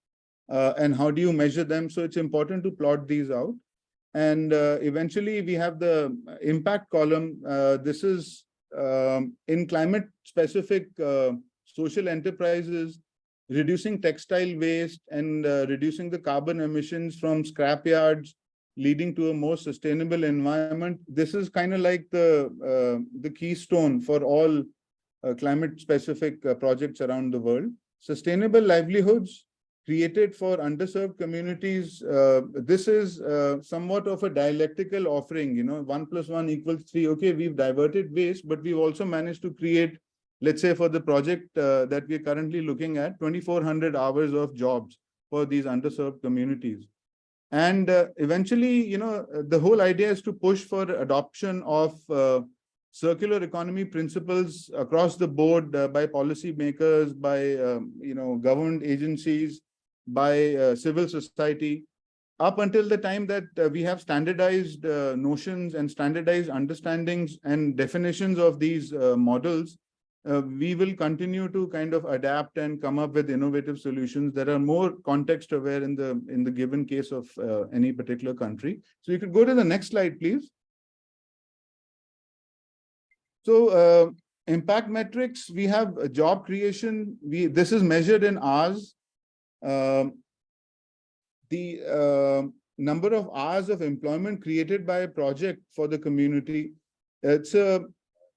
and how do you measure them. So it's important to plot these out. And eventually we have the impact column. This is in climate specific social enterprises, reducing textile waste and reducing the carbon emissions from scrapyards, leading to a more sustainable environment. This is kind of like the keystone for all climate specific projects around the world. Sustainable livelihoods created for underserved communities. This is somewhat of a dialectical offering. 1 + 1 = 3. Okay, we've diverted waste, but we've also managed to create, let's say for the project that we're currently looking at, 2,400 hours of jobs for these underserved communities. And eventually, the whole idea is to push for adoption of circular economy principles across the board by policymakers, by government agencies, by civil society, up until the time that we have standardized notions and standardized understandings and definitions of these models we will continue to kind of adapt and come up with innovative solutions that are more context aware in the given case of any particular country. So you could go to the next slide, please. So impact metrics, we have job creation. This is measured in hours. The number of hours of employment created by a project for the community. It's a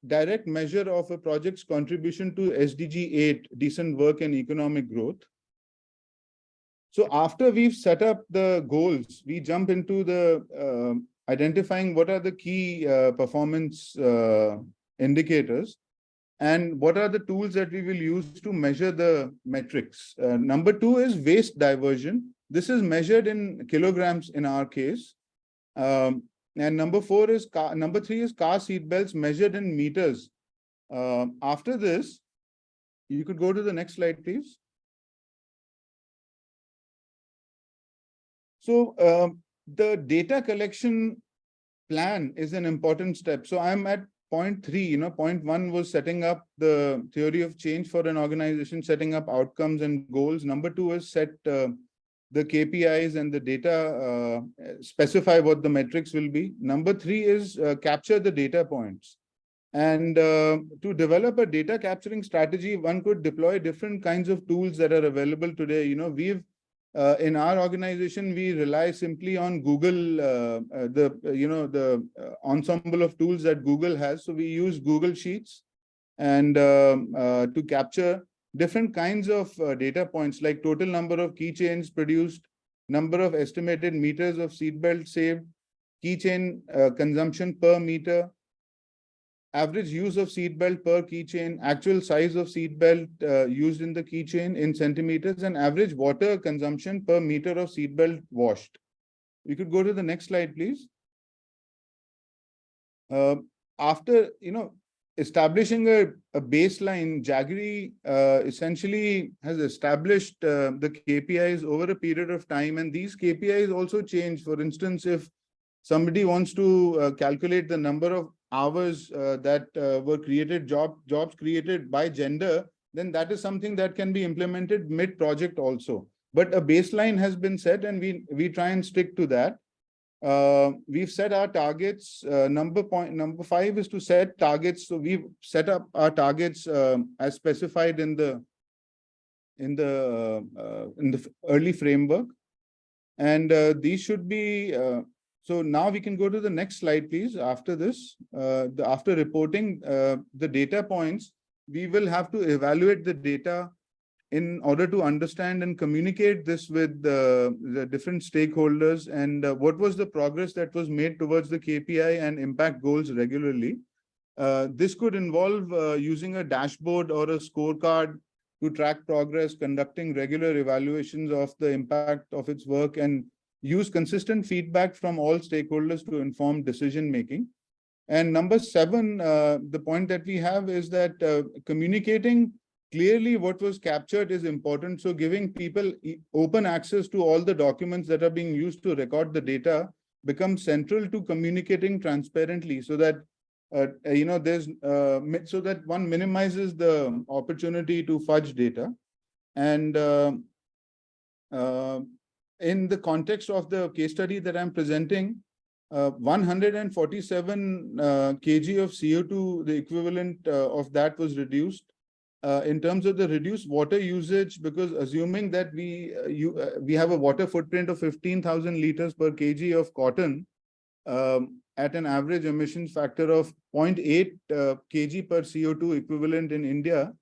direct measure of a project's contribution to SDG 8, decent work and economic growth. So after we've set up the goals, we jump into the identifying what are the key performance indicators and what are the tools that we will use to measure the metrics. Number 2 is waste diversion. This is measured in kilograms in our case. And number 3 is car seat belts measured in meters. After this, you could go to the next slide, please. So the data collection plan is an important step. So I'm at point 3, point 1 was setting up the theory of change for an organization, setting up outcomes and goals. Number 2 is set the KPIs and the data, specify what the metrics will be. Number 3 is capture the data points. And to develop a data capturing strategy, one could deploy different kinds of tools that are available today. We've in our organization, we rely simply on Google, the ensemble of tools that Google has. So we use Google Sheets and to capture different kinds of data points like total number of keychains produced, number of estimated meters of seatbelt saved, keychain consumption per meter, average use of seatbelt per keychain, actual size of seatbelt used in the keychain in centimeters, and average water consumption per meter of seatbelt washed. You could go to the next slide, please. After, establishing a baseline, Jaggery essentially has established the KPIs over a period of time, and these KPIs also change. For instance, if somebody wants to calculate the number of hours that were created, jobs created by gender, then that is something that can be implemented mid-project also. But a baseline has been set, and we try and stick to that. We've set our targets. Number 5 is to set targets. So we've set up our targets as specified in the early framework, and these should be. So now we can go to the next slide, please. After this, after reporting the data points, we will have to evaluate the data in order to understand and communicate this with the different stakeholders, and what was the progress that was made towards the KPI and impact goals regularly. This could involve using a dashboard or a scorecard to track progress, conducting regular evaluations of the impact of its work, and use consistent feedback from all stakeholders to inform decision making. And number 7, the point that we have is that communicating clearly what was captured is important. So giving people open access to all the documents that are being used to record the data becomes central to communicating transparently, so that so that one minimizes the opportunity to fudge data. And in the context of the case study that I'm presenting, 147 kg of CO2, the equivalent of that was reduced. In terms of the reduced water usage, because assuming that we have a water footprint of 15,000 liters per kg of cotton at an average emissions factor of 0.8 kg per CO2 equivalent in India,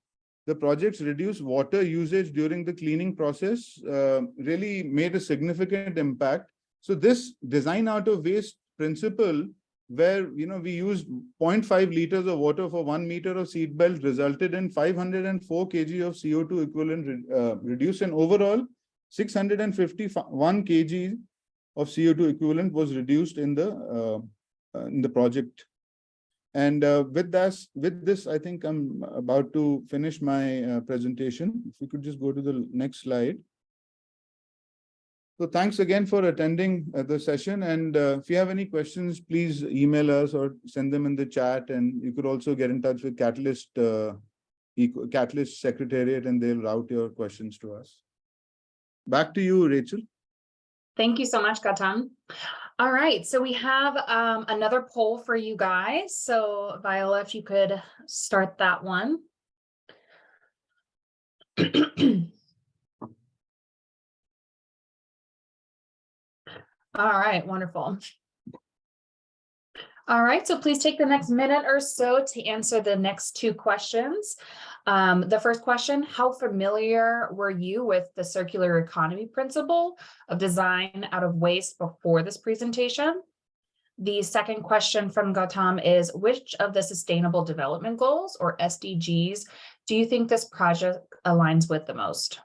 the project's reduced water usage during the cleaning process really made a significant impact. So this design out of waste principle, where we used 0.5 liters of water for 1 meter of seat belt, resulted in 504 kg of CO2 equivalent reduced, and overall 651 kg of CO2 equivalent was reduced in the project. And with this, I think I'm about to finish my presentation. If we could just go to the next slide. So thanks again for attending the session. And if you have any questions, please email us or send them in the chat. And you could also get in touch with Catalyst Catalyst Secretariat, and they'll route your questions to us. Back to you, Rachel. Thank you so much, Gautam. All right, so we have another poll for you guys. So Viola, if you could start that one. All right, wonderful. All right, so please take the next minute or so to answer the next two questions. The first question, how familiar were you with the circular economy principle of design out of waste before this presentation? The second question from Gautam is, which of the Sustainable Development Goals, or SDGs, do you think this project aligns with the most?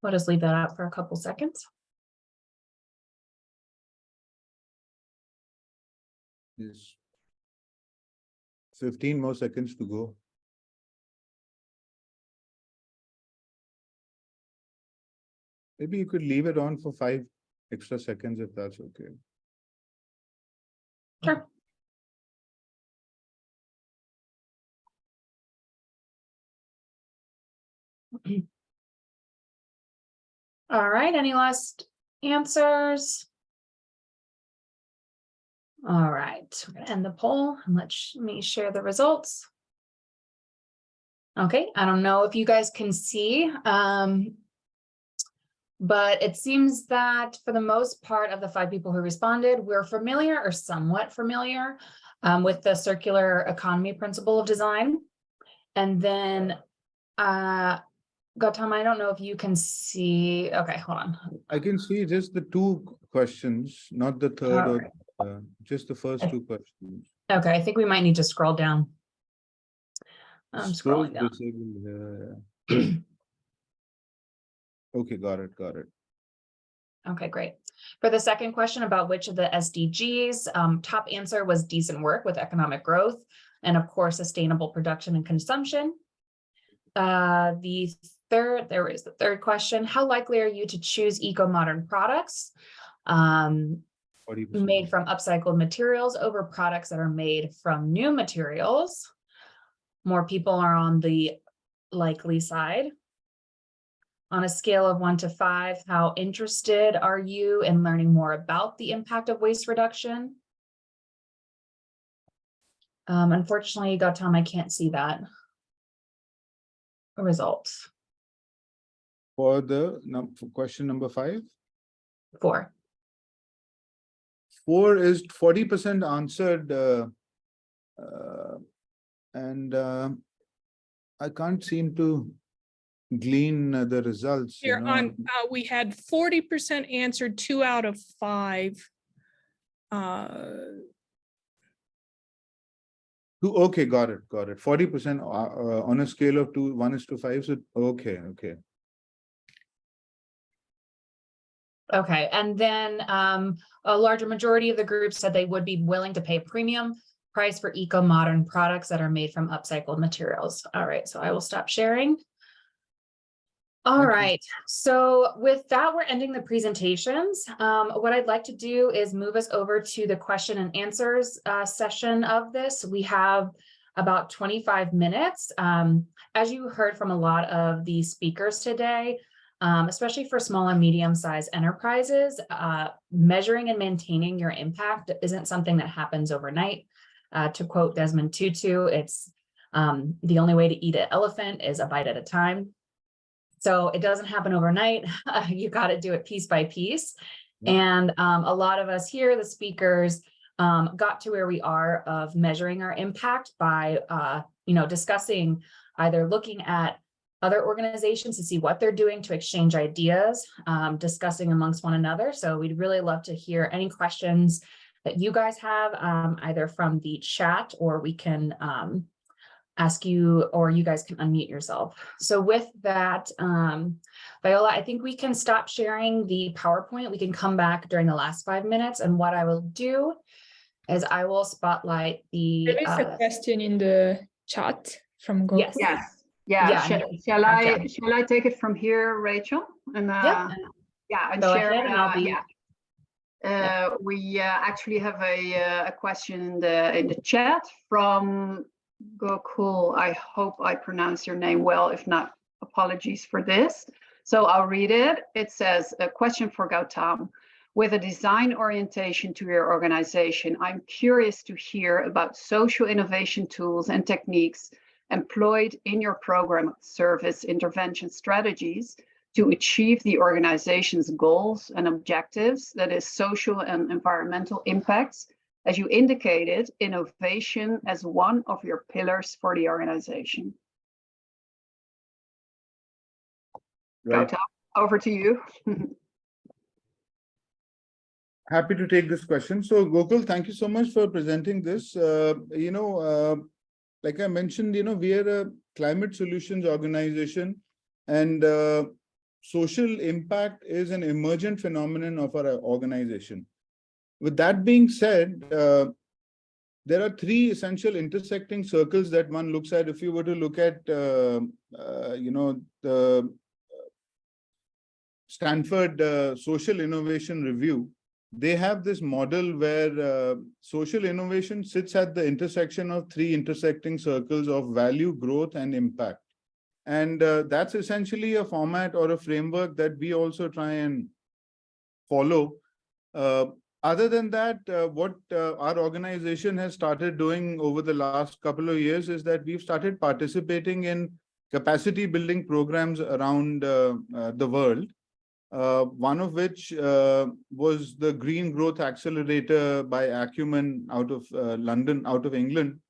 We'll just leave that out for a couple seconds. Yes. 15 more seconds to go. Maybe you could leave it on for 5 extra seconds if that's okay. Sure. All right, any last answers? All right, we're gonna end the poll and let me share the results. Okay, I don't know if you guys can see, but it seems that for the most part of the 5 people who responded, we're familiar or somewhat familiar with the circular economy principle of design. And then Gautam, I don't know if you can see. Okay, hold on. I can see just the 2 questions, not the third or just the first 2 questions. Okay, I think we might need to scroll down. I'm Scroll scrolling down. disabled, okay, got it, got it. Okay, great. For the second question about which of the SDGs, top answer was decent work with economic growth, and of course, sustainable production and consumption. The third question, how likely are you to choose eco-modern products 40%. made from upcycled materials over products that are made from new materials? More people are on the likely side. On a scale of 1 to 5, how interested are you in learning more about the impact of waste reduction? Unfortunately, Gautam, I can't see that results. For the for question number 5? 4. 4 is 40% answered, and I can't seem to glean the results. Here on, we had 40% answered, 2 out of 5. Okay, got it, got it. 40% on a scale of 1:5. So okay. Okay, and then a larger majority of the group said they would be willing to pay a premium price for eco-modern products that are made from upcycled materials. All right, so I will stop sharing. All right, so with that, we're ending the presentations. What I'd like to do is move us over to the question and answers session of this. We have about 25 minutes. As you heard from a lot of the speakers today, especially for small and medium-sized enterprises, measuring and maintaining your impact isn't something that happens overnight. To quote Desmond Tutu, it's the only way to eat an elephant is a bite at a time. So it doesn't happen overnight. You got to do it piece by piece. And a lot of us here, the speakers, got to where we are of measuring our impact by, discussing, either looking at other organizations to see what they're doing to exchange ideas, discussing amongst one another. So we'd really love to hear any questions that you guys have, either from the chat, or we can ask you, or you guys can unmute yourself. So with that, Viola, I think we can stop sharing the PowerPoint. We can come back during the last 5 minutes. And what I will do is I will spotlight the— There is a question in the chat from Goku. Yes. Yeah. Shall I take it from here, Rachel? And and and go share. ahead, and I'll be We actually have a question in the chat from Gokul. I hope I pronounce your name well. If not, apologies for this. So I'll read it. It says, a question for Gautam. With a design orientation to your organization, I'm curious to hear about social innovation tools and techniques employed in your program service intervention strategies to achieve the organization's goals and objectives, that is social and environmental impacts. As you indicated, innovation as one of your pillars for the organization. Right. Gautam, over to you. Happy to take this question. So Gokul, thank you so much for presenting this. Like I mentioned, we are a climate solutions organization, and social impact is an emergent phenomenon of our organization. With that being said, there are three essential intersecting circles that one looks at. If you were to look at, the Stanford Social Innovation Review, they have this model where social innovation sits at the intersection of three intersecting circles of value, growth, and impact. And that's essentially a format or a framework that we also try and follow. Other than that, what our organization has started doing over the last couple of years is that we've started participating in capacity building programs around the world. One of which was the Green Growth Accelerator by Acumen out of London, out of England.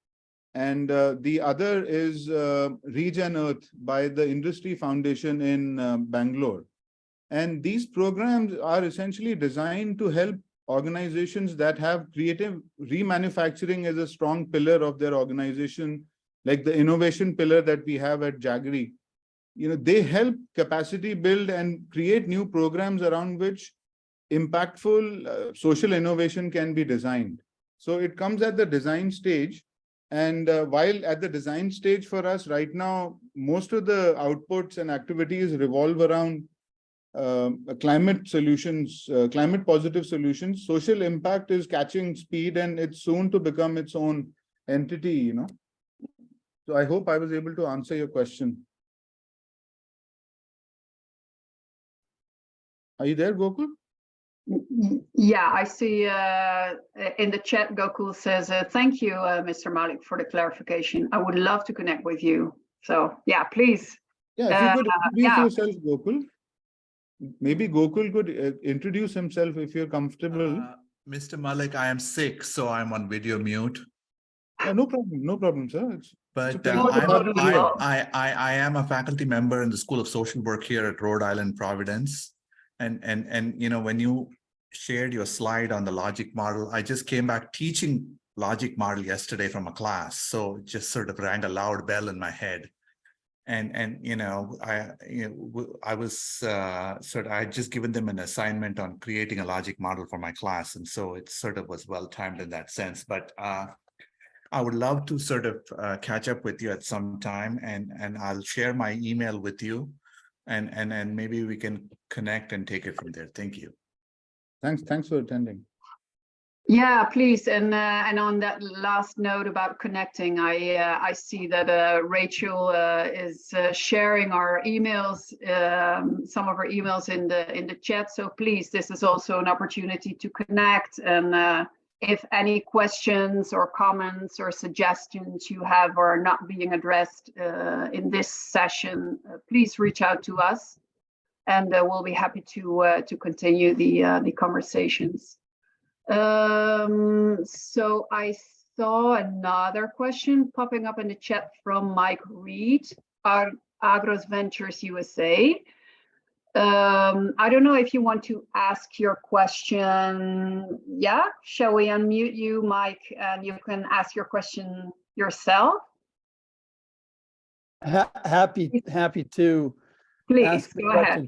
And the other is Regen Earth by the Industry Foundation in Bangalore. And these programs are essentially designed to help organizations that have creative remanufacturing as a strong pillar of their organization, like the innovation pillar that we have at Jaggery. They help capacity build and create new programs around which impactful social innovation can be designed. So it comes at the design stage. And while at the design stage for us right now, most of the outputs and activities revolve around climate solutions, climate positive solutions. Social impact is catching speed and it's soon to become its own entity, So I hope I was able to answer your question. Are you there, Gokul? Yeah, I see in the chat, Gokul says, thank you, Mr. Malik, for the clarification. I would love to connect with you. So yeah, please. Yeah, if you could introduce yourself, Gokul. Maybe Gokul could introduce himself if you're comfortable. Mr. Malik, I am sick, so I'm on video mute. No problem, sir. But I am a faculty member in the School of Social Work here at Rhode Island Providence. And when you shared your slide on the logic model, I just came back teaching logic model yesterday from a class. So it just sort of rang a loud bell in my head. And I was I had just given them an assignment on creating a logic model for my class. And so it sort of was well timed in that sense. But I would love to sort of catch up with you at some time, and I'll share my email with you. And maybe we can connect and take it from there. Thank you. Thanks for attending. Yeah, please. And on that last note about connecting, I see that Rachel is sharing our emails, some of our emails in the chat. So please, this is also an opportunity to connect. And if any questions or comments or suggestions you have are not being addressed in this session, please reach out to us, and we'll be happy to continue the conversations. So I saw another question popping up in the chat from Mike Reed, Agros Ventures USA. I don't know if you want to ask your question. Yeah, shall we unmute you, Mike, and you can ask your question yourself? Happy to. Please go ahead.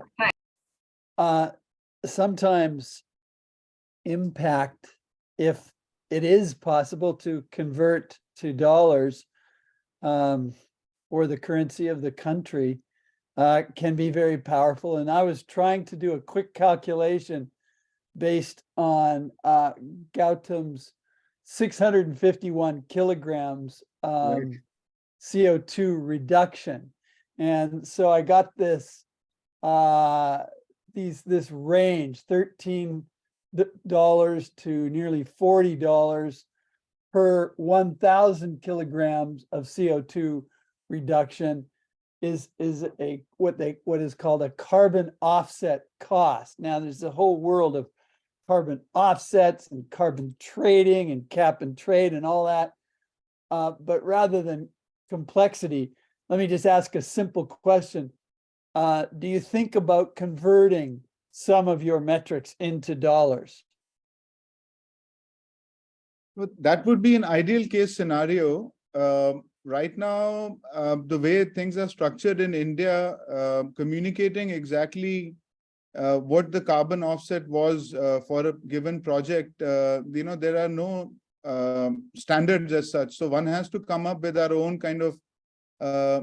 Sometimes impact, if it is possible to convert to dollars or the currency of the country, can be very powerful. And I was trying to do a quick calculation based on Gautam's 651 kilograms CO2 reduction. And so I got this this range, $13 to nearly $40 per 1,000 kilograms of CO2 reduction is what is called a carbon offset cost. Now there's a whole world of carbon offsets and carbon trading and cap and trade and all that. But rather than complexity, let me just ask a simple question. Do you think about converting some of your metrics into dollars? Well, that would be an ideal case scenario. Right now, the way things are structured in India, communicating exactly what the carbon offset was for a given project, there are no standards as such. So one has to come up with our own kind of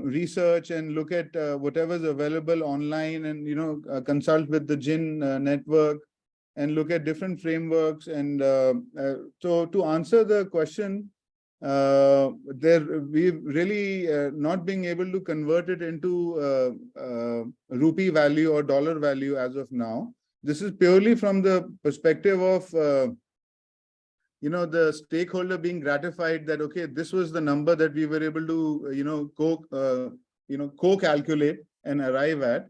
research and look at whatever's available online and, consult with the GIN network and look at different frameworks. And so to answer the question, we've really not being able to convert it into rupee value or dollar value as of now. This is purely from the perspective of the stakeholder being gratified that, okay, this was the number that we were able to co-calculate and arrive at.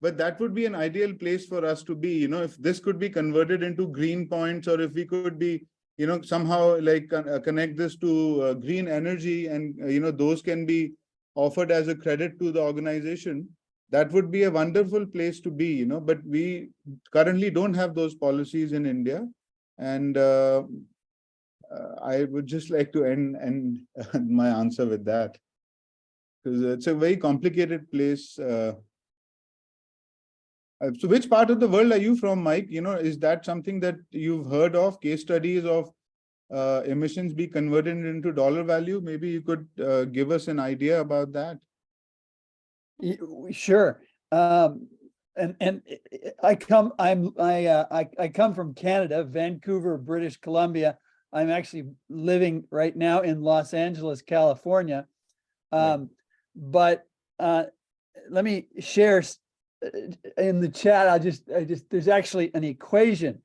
But that would be an ideal place for us to be, if this could be converted into green points, or if we could be somehow like connect this to green energy and, those can be offered as a credit to the organization. That would be a wonderful place to be, but we currently don't have those policies in India. And I would just like to end my answer with that, because it's a very complicated place. So which part of the world are you from, Mike? Is that something that you've heard of, case studies of emissions be converted into dollar value? Maybe you could give us an idea about that. Sure. And I come from Canada, Vancouver, British Columbia. I'm actually living right now in Los Angeles, California. But let me share in the chat. There's actually an equation.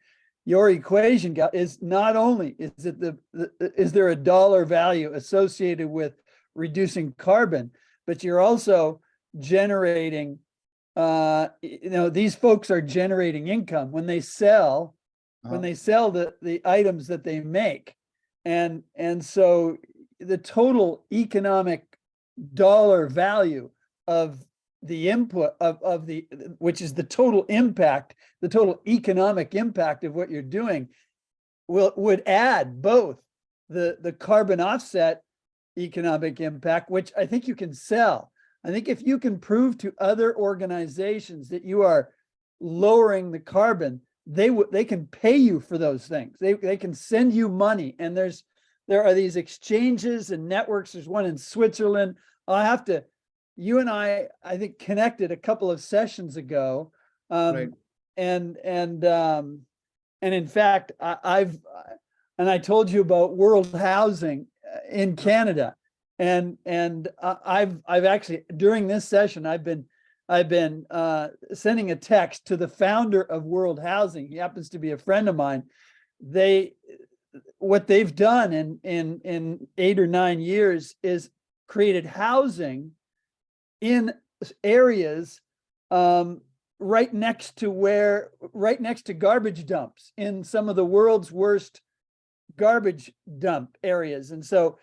Your equation is not only is there a dollar value associated with reducing carbon, but you're also generating, these folks are generating income when they sell, the items that they make. And so the total economic dollar value of the input of which is the total impact, the total economic impact of what you're doing would add both the carbon offset economic impact, which I think you can sell. I think if you can prove to other organizations that you are lowering the carbon, they can pay you for those things. They can send you money. And there are these exchanges and networks. There's one in Switzerland. You and I think connected a couple of sessions ago. Right. And in fact, I told you about World Housing in Canada. And I've actually, during this session, I've been sending a text to the founder of World Housing. He happens to be a friend of mine. What they've done in 8 or 9 years is created housing in areas right next to garbage dumps in some of the world's worst garbage dump areas. And so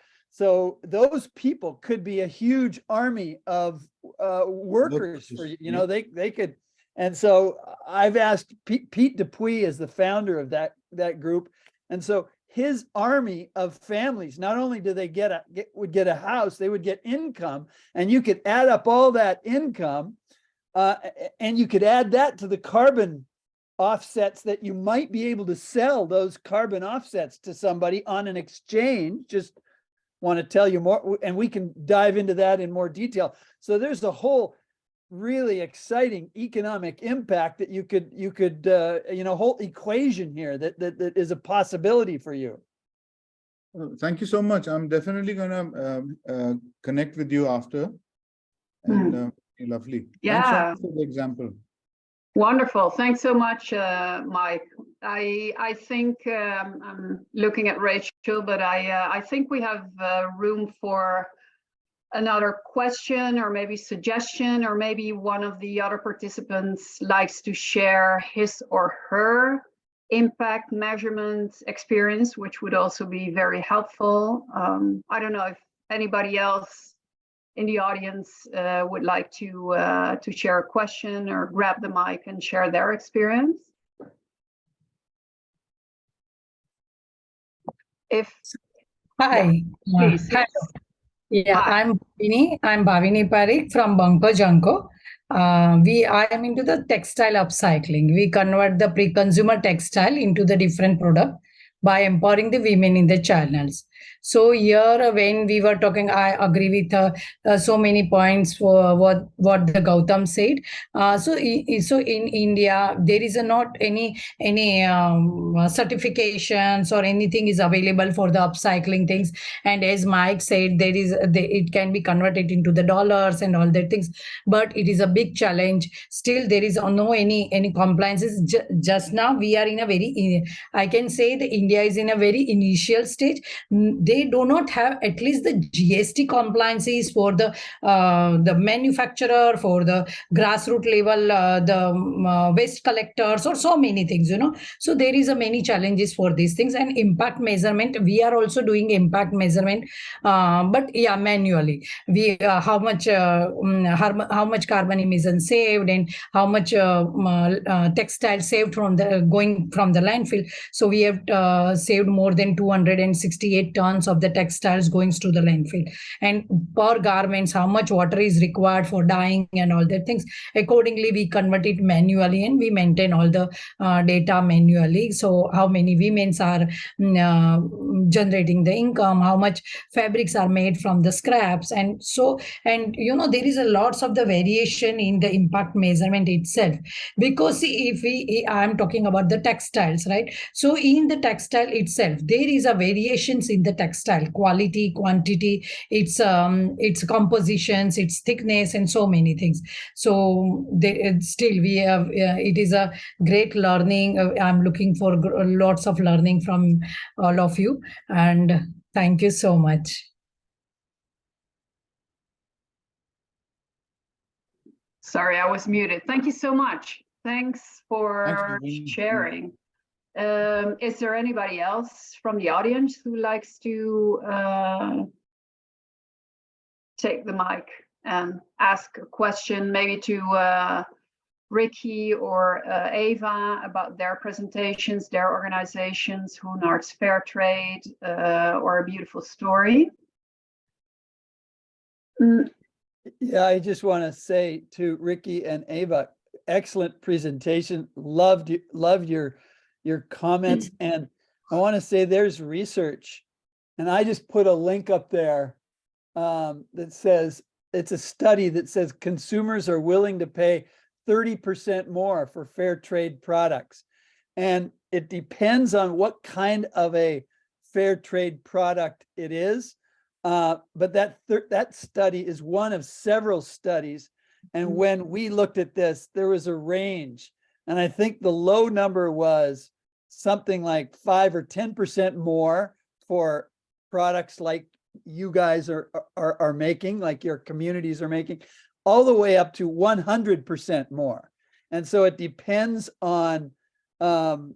those people could be a huge army of workers for you. They could. And so I've asked Pete Dupuis is the founder of that group. And so his army of families, not only do they would get a house, they would get income, and you could add up all that income and you could add that to the carbon offsets that you might be able to sell those carbon offsets to somebody on an exchange. Just want to tell you more, and we can dive into that in more detail. So there's a whole really exciting economic impact that you could, whole equation here that is a possibility for you. Thank you so much. I'm definitely gonna connect with you after. And lovely. Thanks so Yeah. much for the example. Wonderful. Thanks so much, Mike. I think I'm looking at Rachel, but I think we have room for another question or maybe suggestion, or maybe one of the other participants likes to share his or her impact measurement experience, which would also be very helpful. I don't know if anybody else in the audience would like to share a question or grab the mic and share their experience. If Hi. please, Hi. yes. Yeah, Hi. I'm Bhavini Parikh from Banco Janko. I am into the textile upcycling. We convert the pre-consumer textile into the different product by empowering the women in the channels. So here, when we were talking, I agree with so many points for what the Gautam said. So in India, there is not any certifications or anything is available for the upcycling things. And as Mike said, it can be converted into the dollars and all that things, but it is a big challenge. Still, there is no any compliances. Just now, we are in a very, I can say that India is in a very initial stage. They do not have at least the GST compliances for the manufacturer, for the grassroots level, the waste collectors, or so many things, So there is a many challenges for these things. And impact measurement, we are also doing impact measurement, but yeah, manually. We how much carbon emission saved, and how much textile saved from the landfill. So we have saved more than 268 tons of the textiles going to the landfill. And per garments, how much water is required for dyeing and all that things. Accordingly, we convert it manually, and we maintain all the data manually. So how many women are generating the income, how much fabrics are made from the scraps, and there is a lots of the variation in the impact measurement itself. Because I'm talking about the textiles, right? So in the textile itself, there is a variations in the textile quality, quantity, its compositions, its thickness, and so many things. So still we have it is a great learning. I'm looking for lots of learning from all of you, and thank you so much. Sorry, I was muted. Thank you so much. Thanks for sharing. Is there anybody else from the audience who likes to take the mic and ask a question, maybe to Ricky or Eva about their presentations, their organizations, Hoenarts Fair Trade, or A Beautiful Story? Yeah, I just want to say to Ricky and Eva, excellent presentation. Loved your comments. And I want to say there's research, and I just put a link up there that says, it's a study that says consumers are willing to pay 30% more for fair trade products. And it depends on what kind of a fair trade product it is. But that study is one of several studies. And when we looked at this, there was a range. And I think the low number was something like 5 or 10% more for products like you guys are making, like your communities are making, all the way up to 100% more. And so it depends on the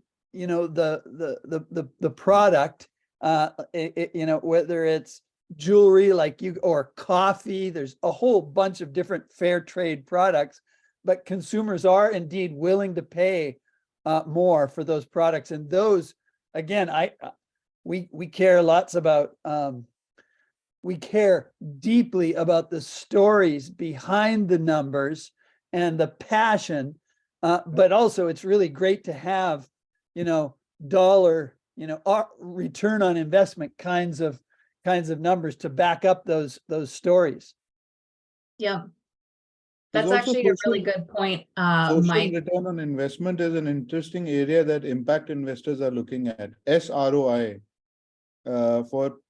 product, whether it's jewelry like you, or coffee. There's a whole bunch of different fair trade products, but consumers are indeed willing to pay more for those products. And those, again, we care lots about, we care deeply about the stories behind the numbers and the passion, but also it's really great to have, dollar, return on investment kinds of numbers to back up those stories. Yeah. That's also actually a really social- good point, Social Mike. return on investment is an interesting area that impact investors are looking at. SROI,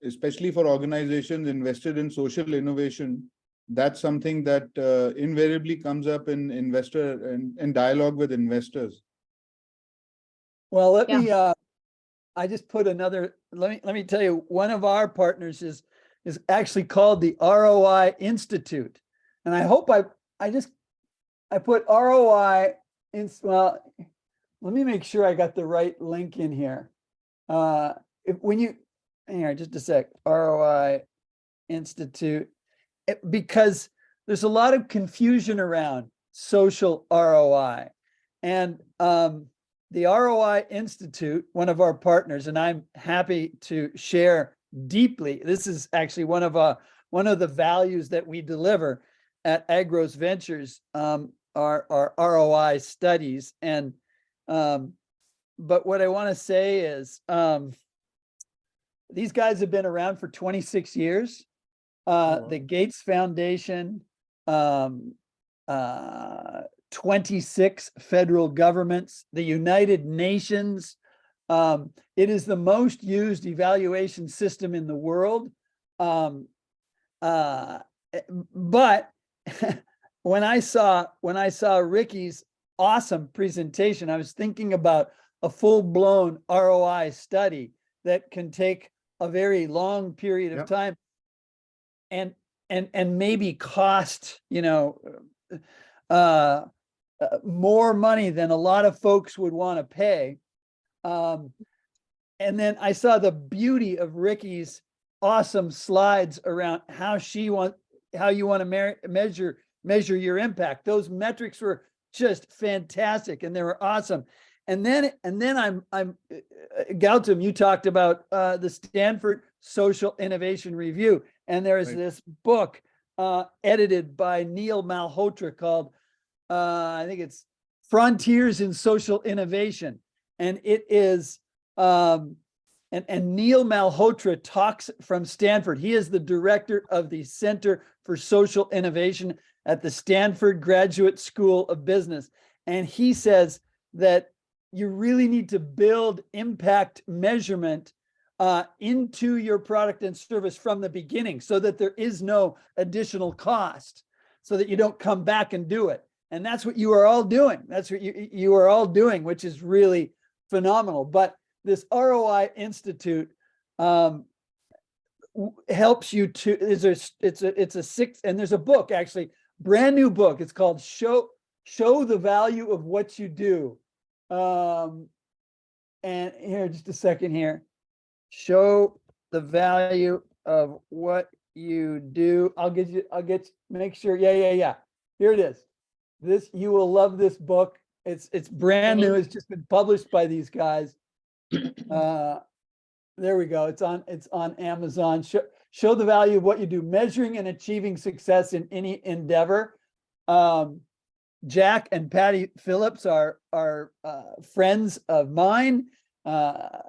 especially for organizations invested in social innovation, that's something that invariably comes up in in dialogue with investors. Well, let Yeah. me, I just put another, let me tell you, one of our partners is actually called the ROI Institute. And I hope I put ROI in, well, let me make sure I got the right link in here. Here, just a sec, ROI Institute, because there's a lot of confusion around social ROI. And the ROI Institute, one of our partners, and I'm happy to share deeply, this is actually one of the values that we deliver at Agros Ventures, our ROI studies. And but what I want to say is these guys have been around for 26 years. The Gates Foundation, 26 federal governments, the United Nations. It is the most used evaluation system in the world. But when I saw Ricky's awesome presentation, I was thinking about a full-blown ROI study that can take a very long period of Yep. time and maybe cost, more money than a lot of folks would want to pay. And then I saw the beauty of Ricky's awesome slides around how you want to measure your impact. Those metrics were just fantastic and they were awesome. And then I'm Gautam, you talked about the Stanford Social Innovation Review, and there is Right. this book edited by Neil Malhotra called I think it's Frontiers in Social Innovation, and it is and Neil Malhotra talks from Stanford. He is the director of the Center for Social Innovation at the Stanford Graduate School of Business, and he says that you really need to build impact measurement into your product and service from the beginning so that there is no additional cost, so that you don't come back and do it. And that's what you are all doing. That's what you are all doing, which is really phenomenal. But this ROI Institute helps you to, it's a six, and there's a book, actually, brand new book. It's called Show the Value of What You Do. And here, just a second here. Show the value of what you do. Make sure. Yeah. Here it is. You will love this book. It's brand new. It's just been published by these guys. There we go. It's on Amazon. Show the value of what you do, measuring and achieving success in any endeavor. Jack and Patty Phillips are friends of mine.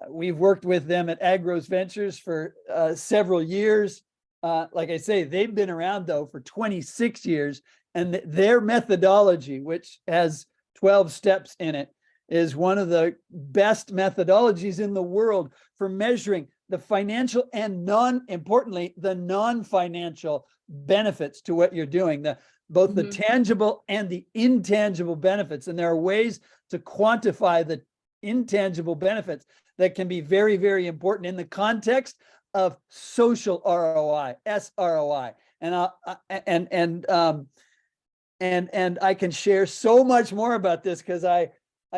We've worked with them at Agros Ventures for several years. Like I say, they've been around though for 26 years, and their methodology, which has 12 steps in it, is one of the best methodologies in the world for measuring the financial and importantly, the non-financial benefits to what you're doing, both the tangible and the intangible benefits. And there are ways to quantify the intangible benefits that can be very, very important in the context of social ROI, SROI. And I can share so much more about this because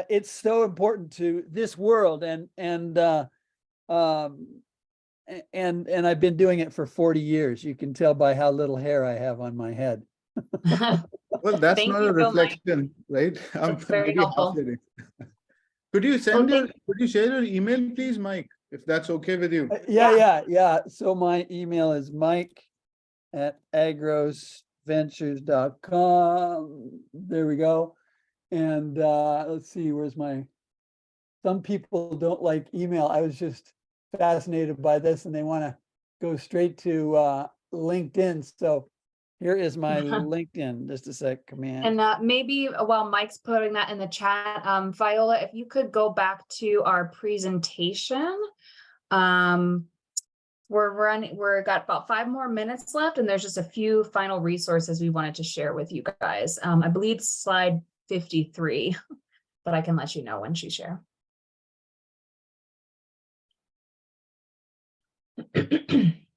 it's so important to this world, and I've been doing it for 40 years. You can tell by how little hair I have on my head. Well, that's Thank not you a so much. reflection, right? I'm That's very maybe helpful. half-kidding. Could you share your email, please, Mike, if that's okay with you? Yeah. So my email is mike@agrosventures.com. There we go. And let's see, some people don't like email. I was just fascinated by this and they want to go straight to LinkedIn. So Here is my LinkedIn, just a sec, command. And maybe while Mike's putting that in the chat, Viola, if you could go back to our presentation. We're got about 5 more minutes left, and there's just a few final resources we wanted to share with you guys. I believe slide 53, but I can let you know when she share.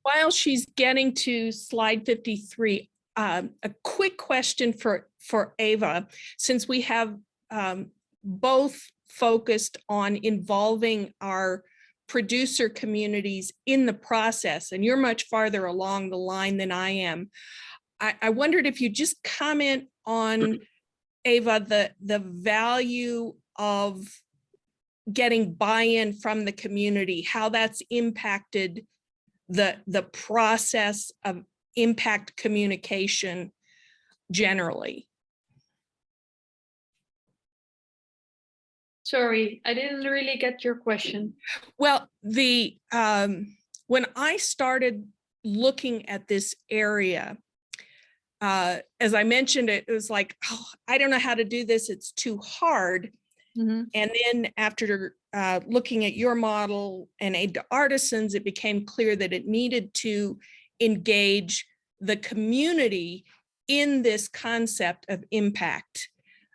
While she's getting to slide 53, a quick question for Ava, since we have both focused on involving our producer communities in the process, and you're much farther along the line than I am. I wondered if you just comment on, Ava, the value of getting buy-in from the community, how that's impacted the process of impact communication generally. Sorry, I didn't really get your question. Well, when I started looking at this area, as I mentioned, it was like, oh, I don't know how to do this. It's too hard. Mm-hmm. And then after looking at your model and Aid to Artisans, it became clear that it needed to engage the community in this concept of impact.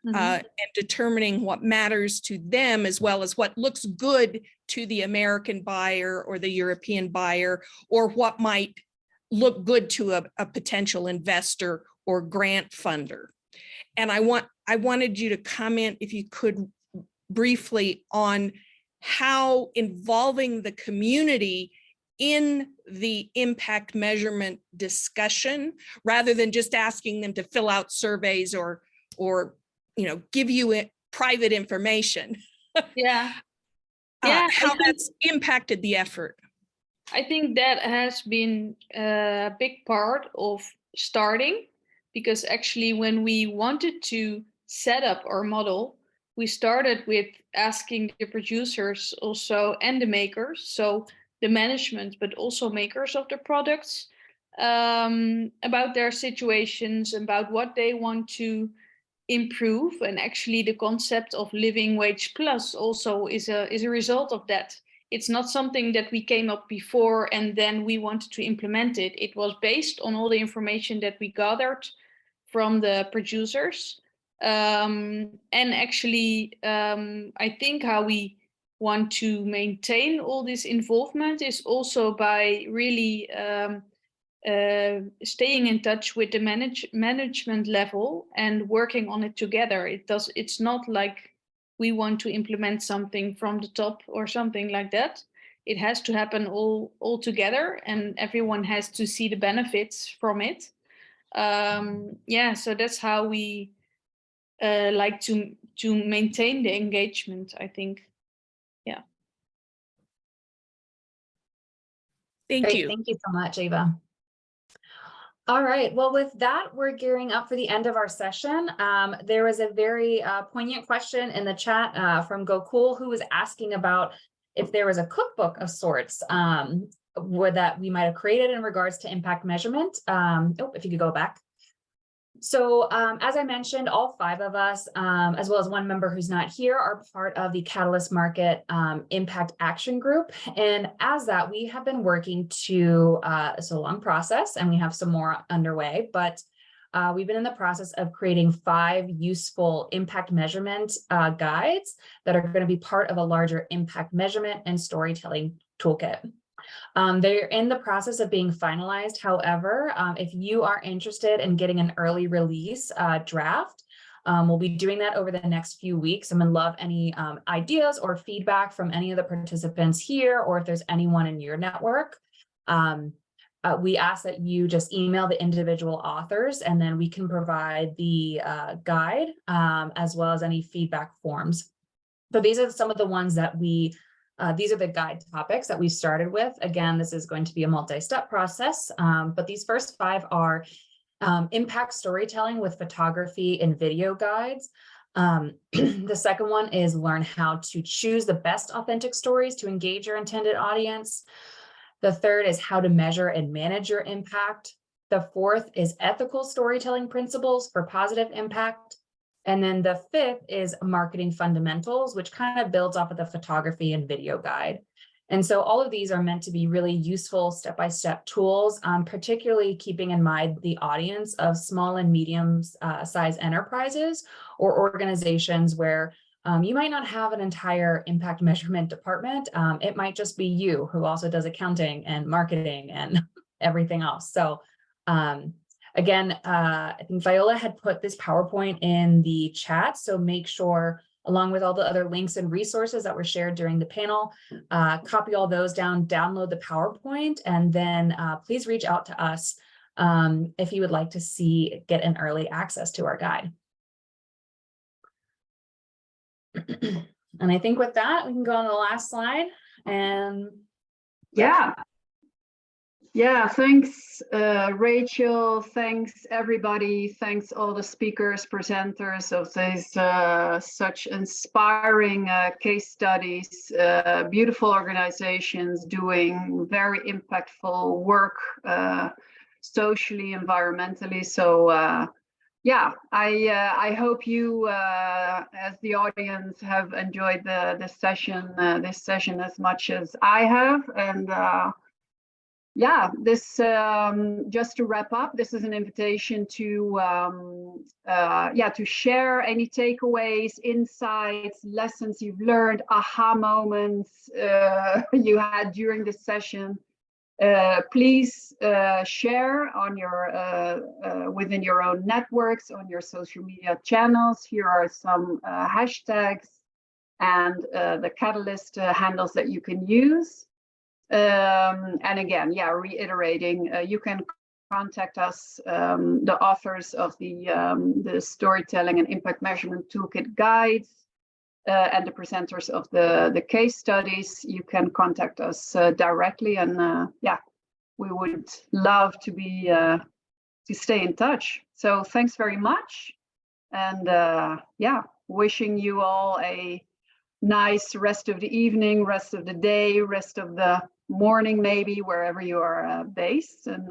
And determining what matters to them, as well as what looks good to the American buyer or the European buyer, or what might look good to a potential investor or grant funder. And I wanted you to comment, if you could, briefly on how involving the community in the impact measurement discussion, rather than just asking them to fill out surveys or give you private information. Yeah. How that's impacted the effort. I think that has been a big part of starting, because actually when we wanted to set up our model, we started with asking the producers also, and the makers, so the management, but also makers of the products, about their situations, about what they want to improve. And actually the concept of living wage plus also is a result of that. It's not something that we came up before and then we wanted to implement it. It was based on all the information that we gathered from the producers. And actually, I think how we want to maintain all this involvement is also by really staying in touch with the management level and working on it together. It's not like we want to implement something from the top or something like that. It has to happen all together, and everyone has to see the benefits from it. So that's how we like to maintain the engagement, I think. Yeah. Thank you. Thank you so much, Ava. All right, well, with that, we're gearing up for the end of our session. There was a very poignant question in the chat from Gokul, who was asking about if there was a cookbook of sorts that we might have created in regards to impact measurement. If you could go back. So as I mentioned, all 5 of us, as well as one member who's not here, are part of the Catalyst Market Impact Action Group. And as that, we have been working to, it's a long process and we have some more underway, but we've been in the process of creating 5 useful impact measurement guides that are going to be part of a larger impact measurement and storytelling toolkit. They're in the process of being finalized. However, if you are interested in getting an early release draft, we'll be doing that over the next few weeks. I'm gonna love any ideas or feedback from any of the participants here, or if there's anyone in your network. We ask that you just email the individual authors, and then we can provide the guide as well as any feedback forms. So these are some of the ones that these are the guide topics that we started with. Again, this is going to be a multi-step process, but these first 5 are impact storytelling with photography and video guides. The second one is learn how to choose the best authentic stories to engage your intended audience. The third is how to measure and manage your impact. The fourth is ethical storytelling principles for positive impact. And then the fifth is marketing fundamentals, which kind of builds off of the photography and video guide. And so all of these are meant to be really useful step-by-step tools, particularly keeping in mind the audience of small and medium size enterprises or organizations where you might not have an entire impact measurement department. It might just be you who also does accounting and marketing and everything else. So again, I think Viola had put this PowerPoint in the chat, so make sure, along with all the other links and resources that were shared during the panel, copy all those down, download the PowerPoint, and then please reach out to us if you would like to get an early access to our guide. And I think with that, we can go on to the last slide. And yeah, thanks, Rachel. Thanks, everybody. Thanks, all the speakers, presenters of these such inspiring case studies, beautiful organizations doing very impactful work socially, environmentally. So yeah, I hope you, as the audience, have enjoyed this session as much as I have. And yeah, this just to wrap up, this is an invitation to to share any takeaways, insights, lessons you've learned, aha moments you had during this session. Please share on your within your own networks, on your social media channels. Here are some hashtags and the Catalyst handles that you can use. And again, yeah, reiterating, you can contact us, the authors of the Storytelling and Impact Measurement Toolkit guides, and the presenters of the case studies. You can contact us directly, and yeah, we would love to be to stay in touch. So thanks very much, and yeah, wishing you all a nice rest of the evening, rest of the day, rest of the morning, maybe wherever you are based. And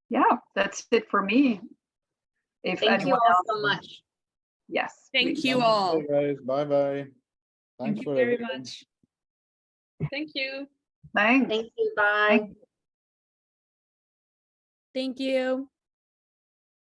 yeah, that's it for me. If thank you all so much. Yes. Thank please. you all. Hey guys, bye-bye. Thanks Thank for you very everything. much. Thank you. Thanks. Thank you. Bye. Thank you.